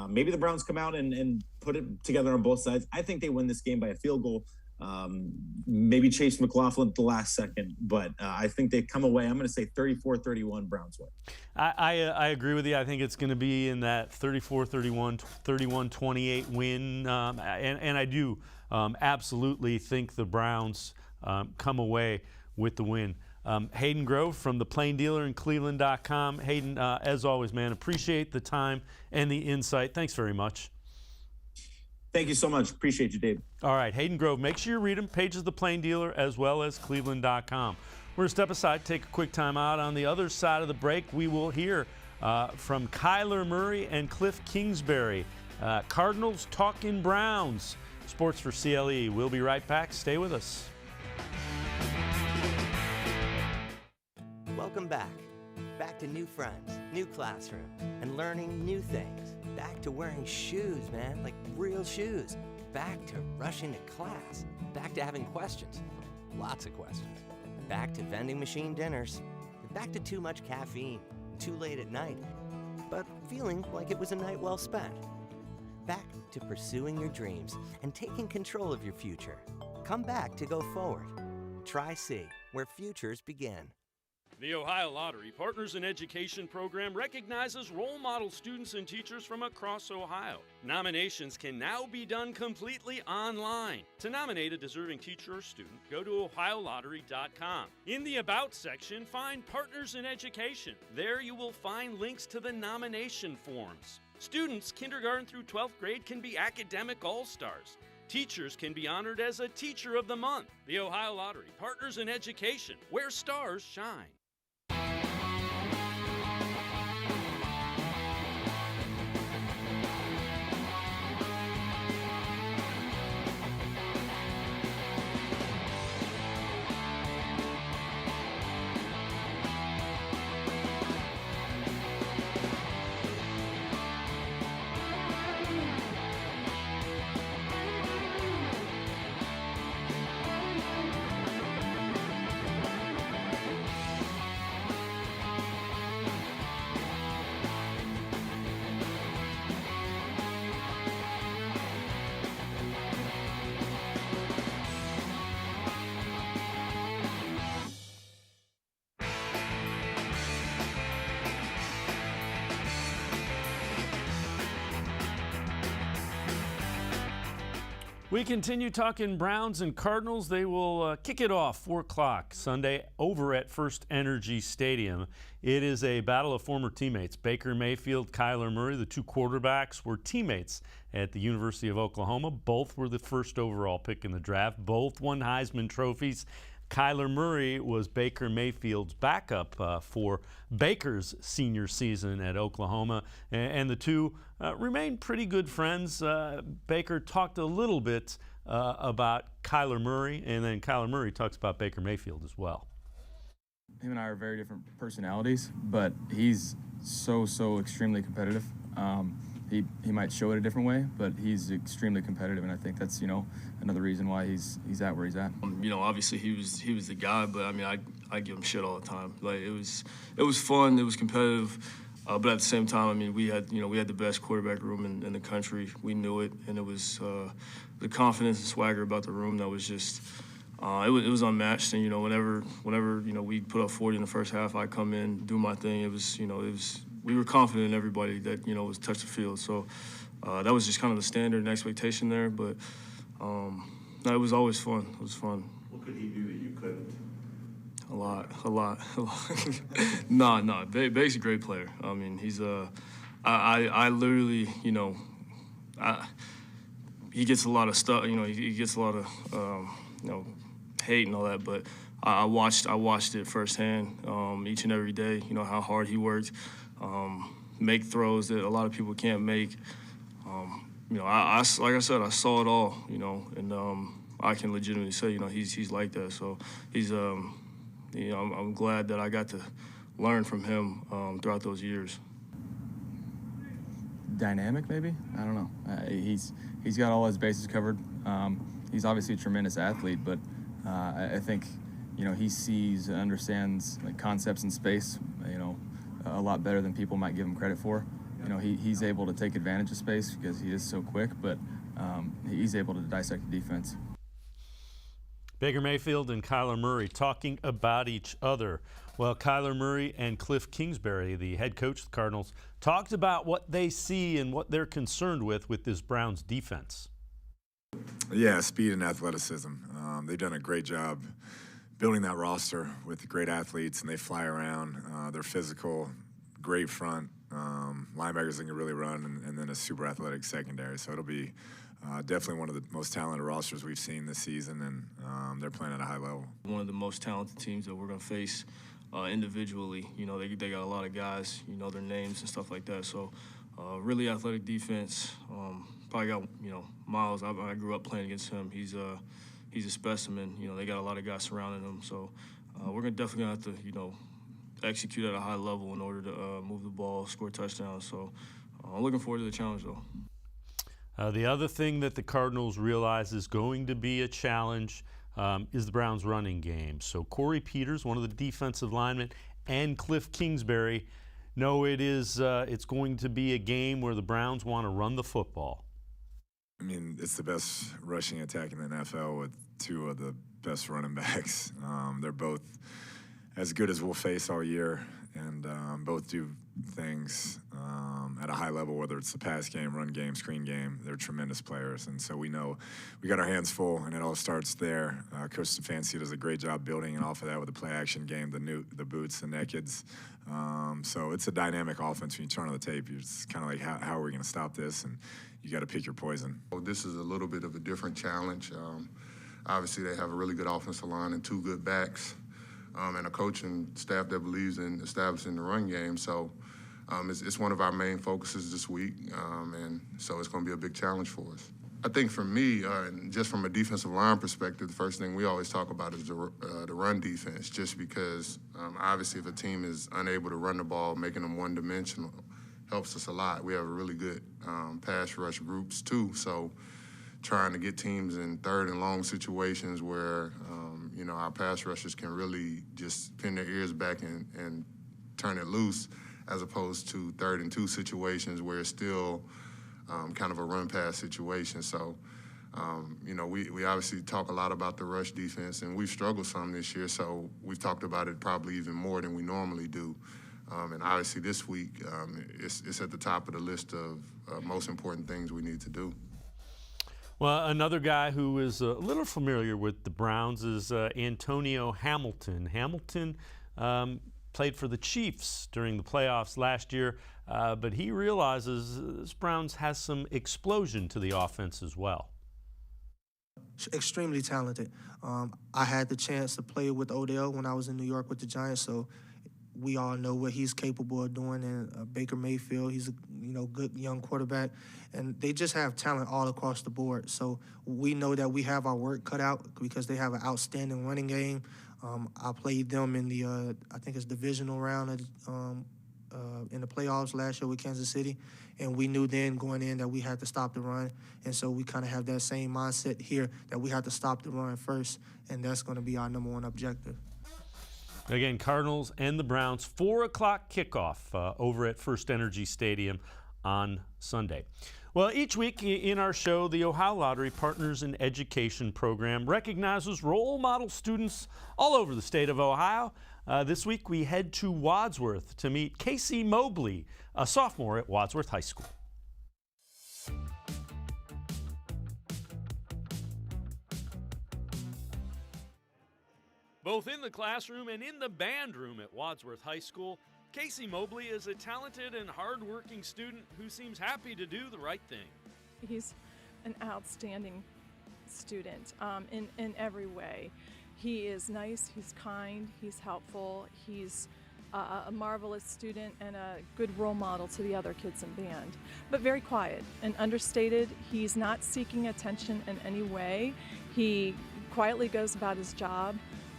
maybe the Browns come out and put it together on both sides. I think they win this game by a field goal. Maybe Chase McLaughlin at the last second. But I think they come away. I'm going to say 34-31 Browns win. I agree with you. I think it's going to be in that 34-31, 31-28 win. And I do absolutely think the Browns come away with the win. Hayden Grove from the Plain Dealer and cleveland.com. Hayden, as always, man, appreciate the time and the insight. Thanks very much. Thank you so much. Appreciate you, Dave. All right, Hayden Grove. Make sure you read him. Pages of the Plain Dealer as well as cleveland.com. We're going to step aside, take a quick time out. On the other side of the break, we will hear from Kyler Murray and Cliff Kingsbury. Cardinals talking Browns. Sports for CLE. We'll be right back. Stay with us. Welcome back. Back to new friends, new classroom, and learning new things. Back to wearing shoes, man, like real shoes. Back to rushing to class. Back to having questions. Lots of questions. Back to vending machine dinners. Back to too much caffeine, too late at night, but feeling like it was a night well spent. Back to pursuing your dreams and taking control of your future. Come back to go forward. Try C, where futures begin. The Ohio Lottery Partners in Education program recognizes role model students and teachers from across Ohio. Nominations can now be done completely online. To nominate a deserving teacher or student, go to ohiolottery.com. In the About section, find Partners in Education. There you will find links to the nomination forms. Students kindergarten through 12th grade can be academic all-stars. Teachers can be honored as a Teacher of the Month. The Ohio Lottery Partners in Education, where stars shine. We continue talking Browns and Cardinals. They will kick it off 4 o'clock Sunday over at First Energy Stadium. It is a battle of former teammates. Baker Mayfield, Kyler Murray, the two quarterbacks, were teammates at the University of Oklahoma. Both were the first overall pick in the draft. Both won Heisman trophies. Kyler Murray was Baker Mayfield's backup for Baker's senior season at Oklahoma, and the two remain pretty good friends. Baker talked a little bit about Kyler Murray, and then Kyler Murray talks about Baker Mayfield as well. Him and I are very different personalities, but he's so extremely competitive. He might show it a different way, but he's extremely competitive, and I think that's, you know, another reason why he's at where he's at. You know, obviously he was the guy, but I mean, I give him shit all the time. Like it was fun, it was competitive, but at the same time, I mean, we had the best quarterback room in the country. We knew it, and it was the confidence and swagger about the room that was just it was unmatched. And you know, whenever we put up 40 in the first half, I come in, do my thing. It was we were confident in everybody that was touch the field. So that was just kind of the standard and expectation there. But no, it was always fun. It was fun. What could he do that you couldn't? A lot. Nah. Baker's a great player. I mean, he's I literally, he gets a lot of stuff. He gets a lot of hate and all that. But I watched it firsthand each and every day. You know how hard he worked. Make throws that a lot of people can't make. Like I said, I saw it all, and I can legitimately say, he's like that. So he's, I'm glad that I got to learn from him throughout those years. Dynamic, maybe? I don't know. He's got all his bases covered. He's obviously a tremendous athlete, but I think, he sees and understands like concepts in space, a lot better than people might give him credit for. He's able to take advantage of space because he is so quick, but he's able to dissect the defense. Baker Mayfield and Kyler Murray talking about each other. Well, Kyler Murray and Cliff Kingsbury, the head coach of the Cardinals, talked about what they see and what they're concerned with this Browns defense. Yeah, speed and athleticism. They've done a great job building that roster with great athletes, and they fly around. They're physical, great front, linebackers that can really run, and then a super athletic secondary. So it'll be definitely one of the most talented rosters we've seen this season, and they're playing at a high level. One of the most talented teams that we're going to face individually. They got a lot of guys, their names and stuff like that. So really athletic defense. Probably got, Miles. I grew up playing against him. He's a specimen. They got a lot of guys surrounding him. So we're definitely going to have to, execute at a high level in order to move the ball, score touchdowns. So I'm looking forward to the challenge, though. The other thing that the Cardinals realize is going to be a challenge is the Browns' running game. So Corey Peters, one of the defensive linemen, and Cliff Kingsbury know it's going to be a game where the Browns want to run the football. I mean, it's the best rushing attack in the NFL with two of the best running backs. They're both as good as we'll face all year, and both do things at a high level, whether it's the pass game, run game, screen game. They're tremendous players, and so we know we got our hands full, and it all starts there. Coach Stefanski does a great job building, and off of that with the play-action game, the boots, the nakeds. So it's a dynamic offense. When you turn on the tape, you're just kind of like, how are we going to stop this? And you got to pick your poison. This is a little bit of a different challenge. Obviously, they have a really good offensive line and two good backs, and a coaching staff that believes in establishing the run game. So it's one of our main focuses this week, and so it's going to be a big challenge for us. I think for me, just from a defensive line perspective, the first thing we always talk about is the run defense, just because obviously if a team is unable to run the ball, making them one-dimensional helps us a lot. We have a really good pass rush groups too, so trying to get teams in third and long situations where our pass rushers can really just pin their ears back and turn it loose, as opposed to 3rd and 2 situations where it's still kind of a run-pass situation. So, we obviously talk a lot about the rush defense, and we've struggled some this year, so we've talked about it probably even more than we normally do. And obviously this week, it's at the top of the list of most important things we need to do. Well, another guy who is a little familiar with the Browns is Antonio Hamilton. Hamilton played for the Chiefs during the playoffs last year, but he realizes this Browns has some explosion to the offense as well. Extremely talented. I had the chance to play with Odell when I was in New York with the Giants, so we all know what he's capable of doing. And Baker Mayfield, he's a good young quarterback, and they just have talent all across the board. So we know that we have our work cut out because they have an outstanding running game. I played them in the I think it's divisional round in the playoffs last year with Kansas City, and we knew then going in that we had to stop the run, and so we kind of have that same mindset here that we have to stop the run first, and that's going to be our number one objective. Again, Cardinals and the Browns, 4 o'clock kickoff over at First Energy Stadium on Sunday. Well, each week in our show, the Ohio Lottery Partners in Education program recognizes role model students all over the state of Ohio. This week, we head to Wadsworth to meet Casey Mobley, a sophomore at Wadsworth High School. Both in the classroom and in the band room at Wadsworth High School, Casey Mobley is a talented and hardworking student who seems happy to do the right thing. He's an outstanding student in every way. He is nice, he's kind, he's helpful, he's a marvelous student and a good role model to the other kids in band, but very quiet and understated. He's not seeking attention in any way. He quietly goes about his job,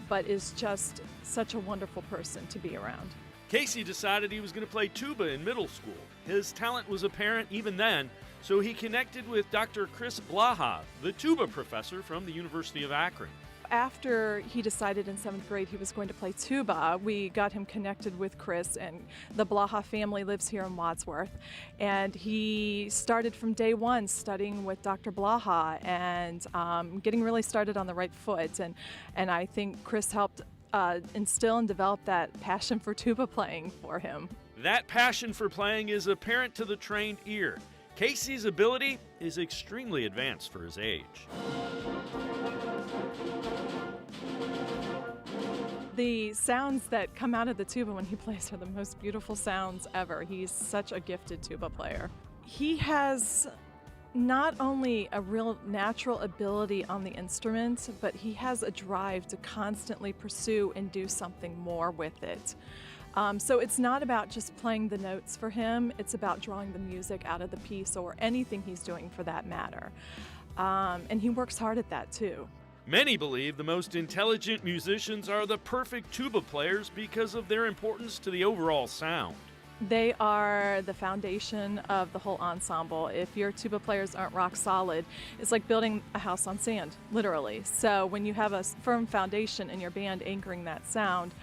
but is just such a wonderful person to be around. Casey decided he was going to play tuba in middle school. His talent was apparent even then, so he connected with Dr. Chris Blaha, the tuba professor from the University of Akron. After he decided in 7th grade he was going to play tuba, we got him connected with Chris, and the Blaha family lives here in Wadsworth. And he started from day one studying with Dr. Blaha and getting really started on the right foot. And I think Chris helped instill and develop that passion for tuba playing for him. That passion for playing is apparent to the trained ear. Casey's ability is extremely advanced for his age. The sounds that come out of the tuba when he plays are the most beautiful sounds ever. He's such a gifted tuba player. He has not only a real natural ability on the instrument, but he has a drive to constantly pursue and do something more with it. So it's not about just playing the notes for him, it's about drawing the music out of the piece or anything he's doing for that matter. And he works hard at that too. Many believe the most intelligent musicians are the perfect tuba players because of their importance to the overall sound. They are the foundation of the whole ensemble. If your tuba players aren't rock solid, it's like building a house on sand, literally. So when you have a firm foundation in your band anchoring that sound,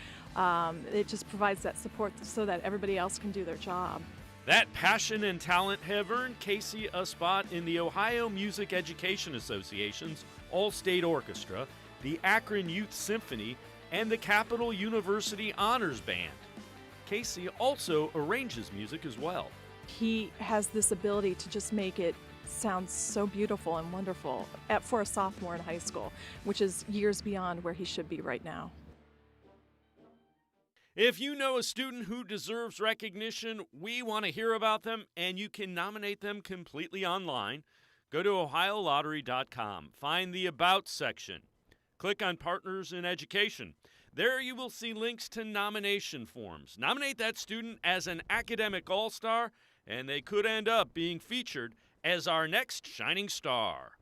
it just provides that support so that everybody else can do their job. That passion and talent have earned Casey a spot in the Ohio Music Education Association's All-State Orchestra, the Akron Youth Symphony, and the Capital University Honors Band. Casey also arranges music as well. He has this ability to just make it sound so beautiful and wonderful for a sophomore in high school, which is years beyond where he should be right now. If you know a student who deserves recognition, we want to hear about them, and you can nominate them completely online. Go to OhioLottery.com. Find the About section. Click on Partners in Education. There you will see links to nomination forms. Nominate that student as an academic all-star, and they could end up being featured as our next shining star.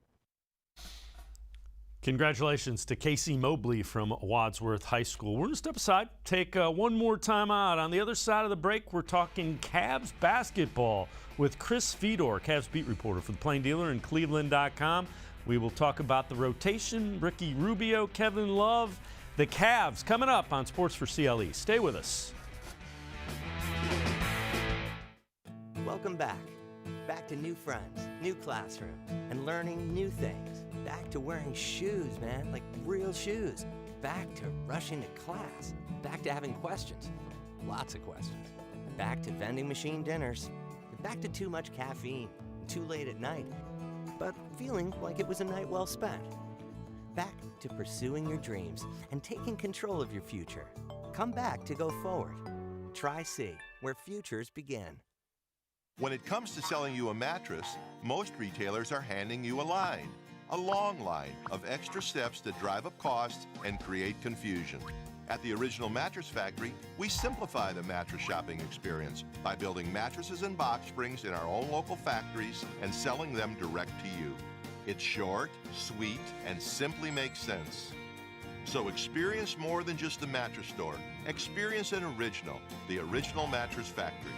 Congratulations to Casey Mobley from Wadsworth High School. We're going to step aside, take one more time out. On the other side of the break, we're talking Cavs basketball with Chris Fedor, Cavs beat reporter for the Plain Dealer and cleveland.com. We will talk about the rotation, Ricky Rubio, Kevin Love, the Cavs coming up on Sports4CLE. Stay with us. Welcome back. Back to new friends, new classroom, and learning new things. Back to wearing shoes, man, like real shoes. Back to rushing to class. Back to having questions, lots of questions. Back to vending machine dinners. Back to too much caffeine, too late at night. but feeling like it was a night well spent. Back to pursuing your dreams and taking control of your future. Come back to go forward. Try C, where futures begin. When it comes to selling you a mattress, most retailers are handing you a line. A long line of extra steps that drive up costs and create confusion. At the Original Mattress Factory, we simplify the mattress shopping experience by building mattresses and box springs in our own local factories and selling them direct to you. It's short, sweet, and simply makes sense. So experience more than just a mattress store. Experience an original, the Original Mattress Factory.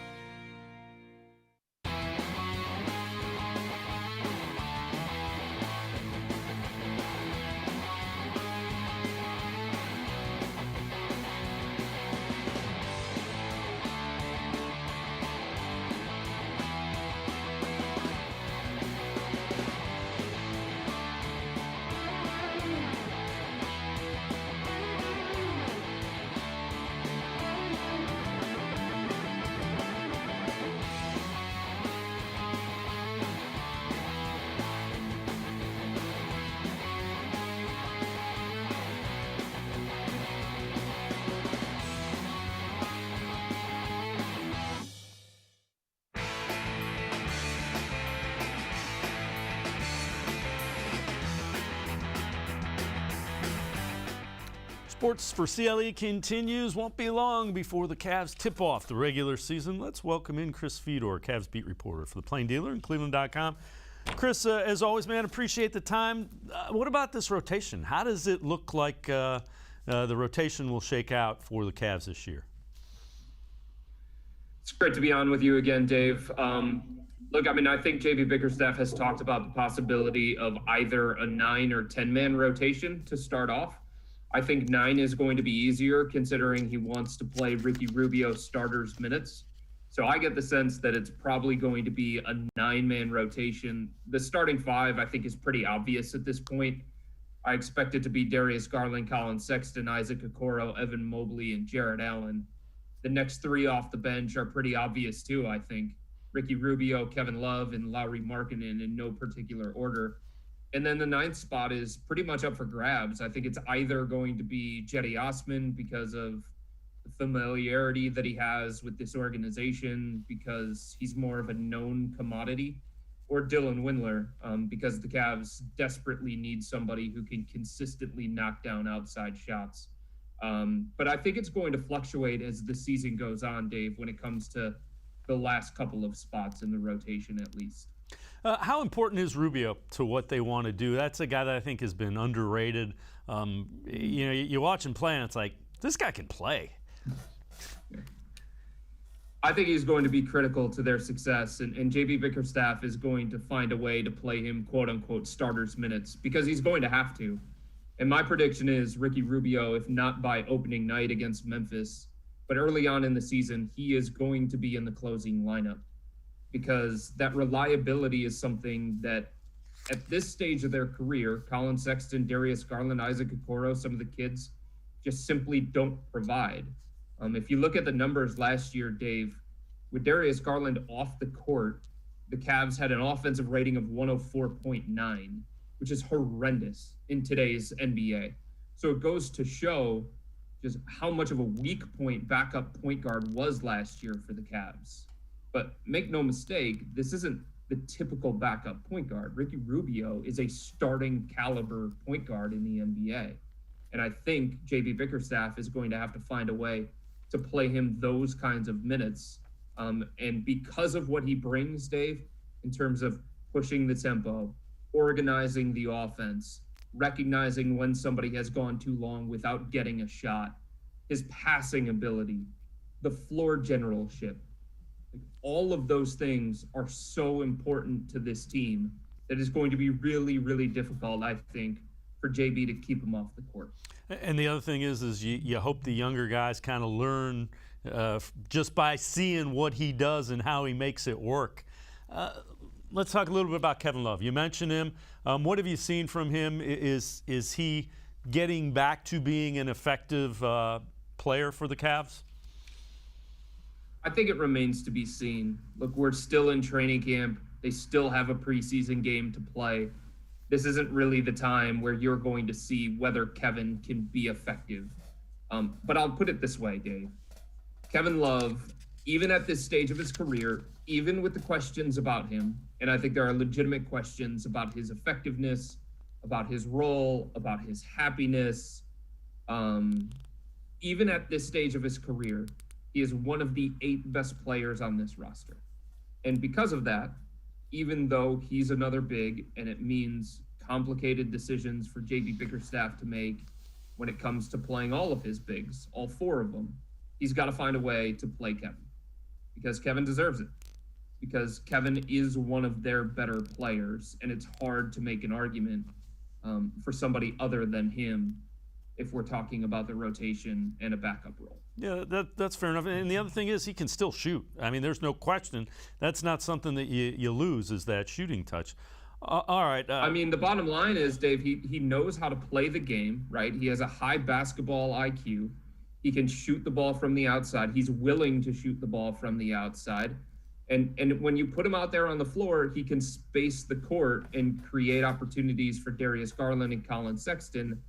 Sports for CLE continues. Won't be long before the Cavs tip off the regular season. Let's welcome in Chris Fedor, Cavs beat reporter for the Plain Dealer and cleveland.com. Chris, as always, man, appreciate the time. What about this rotation? How does it look like the rotation will shake out for the Cavs this year? It's great to be on with you again, Dave. Look, I mean, I think JB Bickerstaff has talked about the possibility of either a 9 or 10-man rotation to start off. I think 9 is going to be easier considering he wants to play Ricky Rubio starters minutes. So I get the sense that it's probably going to be a 9-man rotation. The starting 5, I think, is pretty obvious at this point. I expect it to be Darius Garland, Colin Sexton, Isaac Okoro, Evan Mobley, and Jarrett Allen. The next 3 off the bench are pretty obvious too, I think. Ricky Rubio, Kevin Love, and Lauri Markkanen in no particular order. And then the 9th spot is pretty much up for grabs. I think it's either going to be Jetty Osman because of the familiarity that he has with this organization, because he's more of a known commodity, or Dylan Windler, because the Cavs desperately need somebody who can consistently knock down outside shots. But I think it's going to fluctuate as the season goes on, Dave, when it comes to the last couple of spots in the rotation at least. How important is Rubio to what they want to do? That's a guy that I think has been underrated. You know, you watch him play and it's like, this guy can play. I think he's going to be critical to their success, and JB Bickerstaff is going to find a way to play him quote-unquote starters minutes because he's going to have to. And my prediction is Ricky Rubio, if not by opening night against Memphis, but early on in the season, he is going to be in the closing lineup, because that reliability is something that at this stage of their career, Colin Sexton, Darius Garland, Isaac Okoro, some of the kids just simply don't provide. If you look at the numbers last year, Dave, with Darius Garland off the court, the Cavs had an offensive rating of 104.9, which is horrendous in today's NBA. So it goes to show just how much of a weak point backup point guard was last year for the Cavs. But make no mistake, this isn't the typical backup point guard. Ricky Rubio is a starting caliber point guard in the NBA. And I think JB Bickerstaff is going to have to find a way to play him those kinds of minutes. And because of what he brings, Dave, in terms of pushing the tempo, organizing the offense, recognizing when somebody has gone too long without getting a shot, his passing ability, the floor generalship, all of those things are so important to this team that it's going to be really, really difficult, I think, for JB to keep him off the court. And the other thing is you hope the younger guys kind of learn just by seeing what he does and how he makes it work. Let's talk a little bit about Kevin Love. You mentioned him. What have you seen from him? Is he getting back to being an effective player for the Cavs? I think it remains to be seen. Look, we're still in training camp. They still have a preseason game to play. This isn't really the time where you're going to see whether Kevin can be effective. But I'll put it this way, Dave. Kevin Love, even at this stage of his career, even with the questions about him, and I think there are legitimate questions about his effectiveness, about his role, about his happiness, even at this stage of his career, he is one of the 8 best players on this roster. And because of that, even though he's another big and it means complicated decisions for JB Bickerstaff to make when it comes to playing all of his bigs, all 4 of them, he's got to find a way to play Kevin because Kevin deserves it, because Kevin is one of their better players, and it's hard to make an argument for somebody other than him if we're talking about the rotation and a backup role. Yeah, that's fair enough. And the other thing is he can still shoot. I mean, there's no question. That's not something that you lose, is that shooting touch. All right. I mean, the bottom line is, Dave, he knows how to play the game, right? He has a high basketball IQ. He can shoot the ball from the outside. He's willing to shoot the ball from the outside. And when you put him out there on the floor, he can space the court and create opportunities for Darius Garland and Colin Sexton.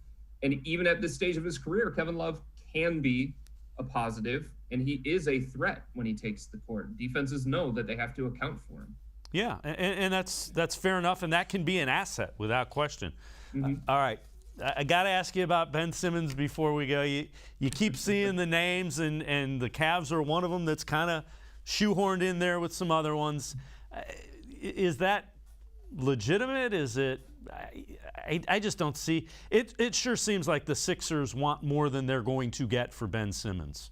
And even at this stage of his career, Kevin Love can be a positive, and he is a threat when he takes the court. Defenses know that they have to account for him. Yeah, and that's fair enough, and that can be an asset without question. Mm-hmm. All right. I got to ask you about Ben Simmons before we go. You keep seeing the names, and the Cavs are one of them that's kind of shoehorned in there with some other ones. Is that legitimate? Is it? I just don't see it. It sure seems like the Sixers want more than they're going to get for Ben Simmons.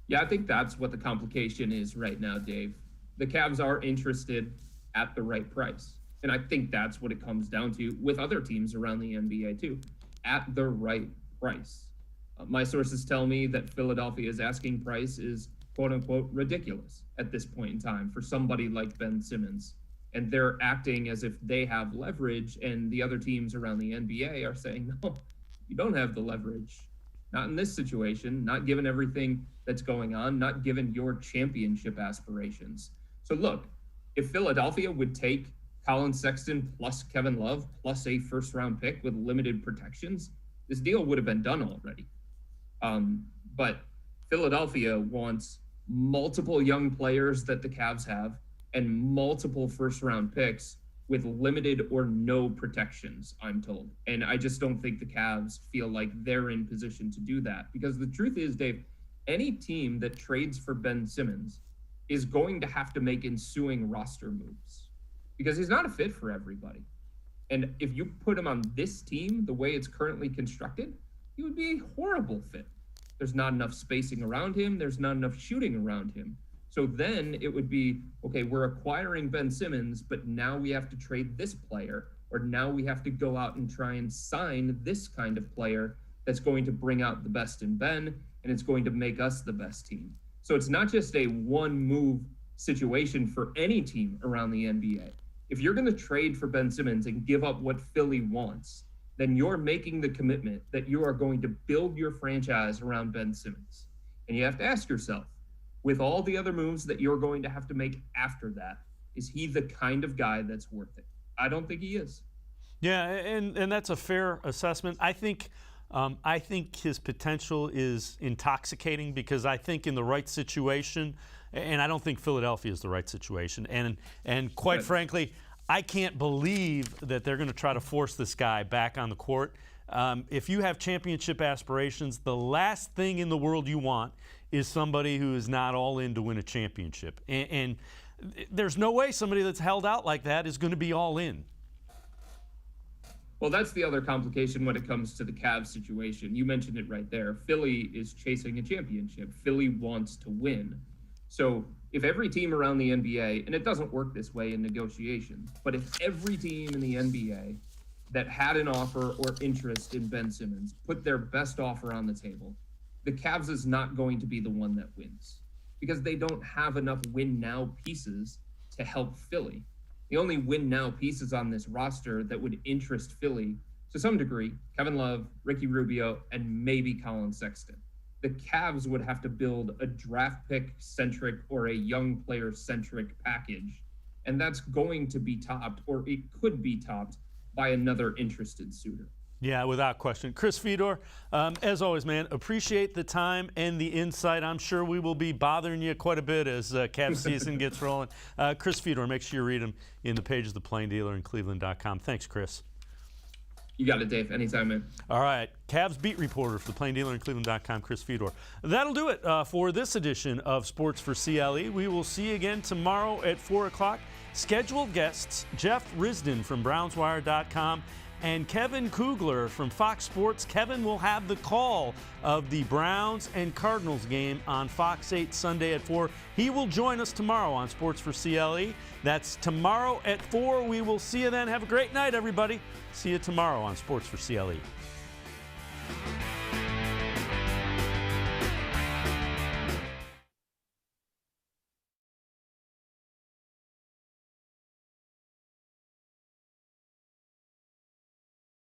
Yeah, I think that's what the complication is right now, Dave. The Cavs are interested at the right price. And I think that's what it comes down to with other teams around the NBA too, at the right price. My sources tell me that Philadelphia's asking price is quote unquote ridiculous at this point in time for somebody like Ben Simmons. And they're acting as if they have leverage, and the other teams around the NBA are saying, no, you don't have the leverage. Not in this situation, not given everything that's going on, not given your championship aspirations. So look, if Philadelphia would take Colin Sexton plus Kevin Love plus a first-round pick with limited protections, this deal would have been done already. But Philadelphia wants multiple young players that the Cavs have and multiple first-round picks with limited or no protections, I'm told. And I just don't think the Cavs feel like they're in position to do that. Because the truth is, Dave, any team that trades for Ben Simmons is going to have to make ensuing roster moves because he's not a fit for everybody. And if you put him on this team, the way it's currently constructed, he would be a horrible fit. There's not enough spacing around him. There's not enough shooting around him. So then it would be, okay, we're acquiring Ben Simmons, but now we have to trade this player, or now we have to go out and try and sign this kind of player that's going to bring out the best in Ben, and it's going to make us the best team. So it's not just a one-move situation for any team around the NBA. If you're going to trade for Ben Simmons and give up what Philly wants, then you're making the commitment that you are going to build your franchise around Ben Simmons. And you have to ask yourself, with all the other moves that you're going to have to make after that, is he the kind of guy that's worth it? I don't think he is. Yeah, and that's a fair assessment. I think his potential is intoxicating because I think in the right situation, and I don't think Philadelphia is the right situation. And quite frankly, I can't believe that they're going to try to force this guy back on the court. If you have championship aspirations, the last thing in the world you want is somebody who is not all in to win a championship. And there's no way somebody that's held out like that is going to be all in. Well, that's the other complication when it comes to the Cavs situation. You mentioned it right there. Philly is chasing a championship. Philly wants to win. So if every team around the NBA, and it doesn't work this way in negotiations, but if every team in the NBA that had an offer or interest in Ben Simmons put their best offer on the table, the Cavs is not going to be the one that wins because they don't have enough win-now pieces to help Philly. The only win-now pieces on this roster that would interest Philly, to some degree, Kevin Love, Ricky Rubio, and maybe Colin Sexton. The Cavs would have to build a draft pick-centric or a young player-centric package And that's going to be topped, or it could be topped, by another interested suitor. Yeah, without question. Chris Fedor, as always, man, appreciate the time and the insight. I'm sure we will be bothering you quite a bit as Cavs season gets rolling. Chris Fedor, make sure you read him in the pages of the Plain Dealer and cleveland.com. Thanks, Chris. You got it, Dave. Anytime, man. All right. Cavs beat reporter for the Plain Dealer and cleveland.com, Chris Fedor. That'll do it for this edition of Sports for CLE. We will see you again tomorrow at 4 o'clock. Scheduled guests, Jeff Risdon from brownswire.com and Kevin Kugler from Fox Sports. Kevin will have the call of the Browns and Cardinals game on Fox 8 Sunday at 4. He will join us tomorrow on Sports for CLE. That's tomorrow at 4. We will see you then. Have a great night, everybody. See you tomorrow on Sports for CLE.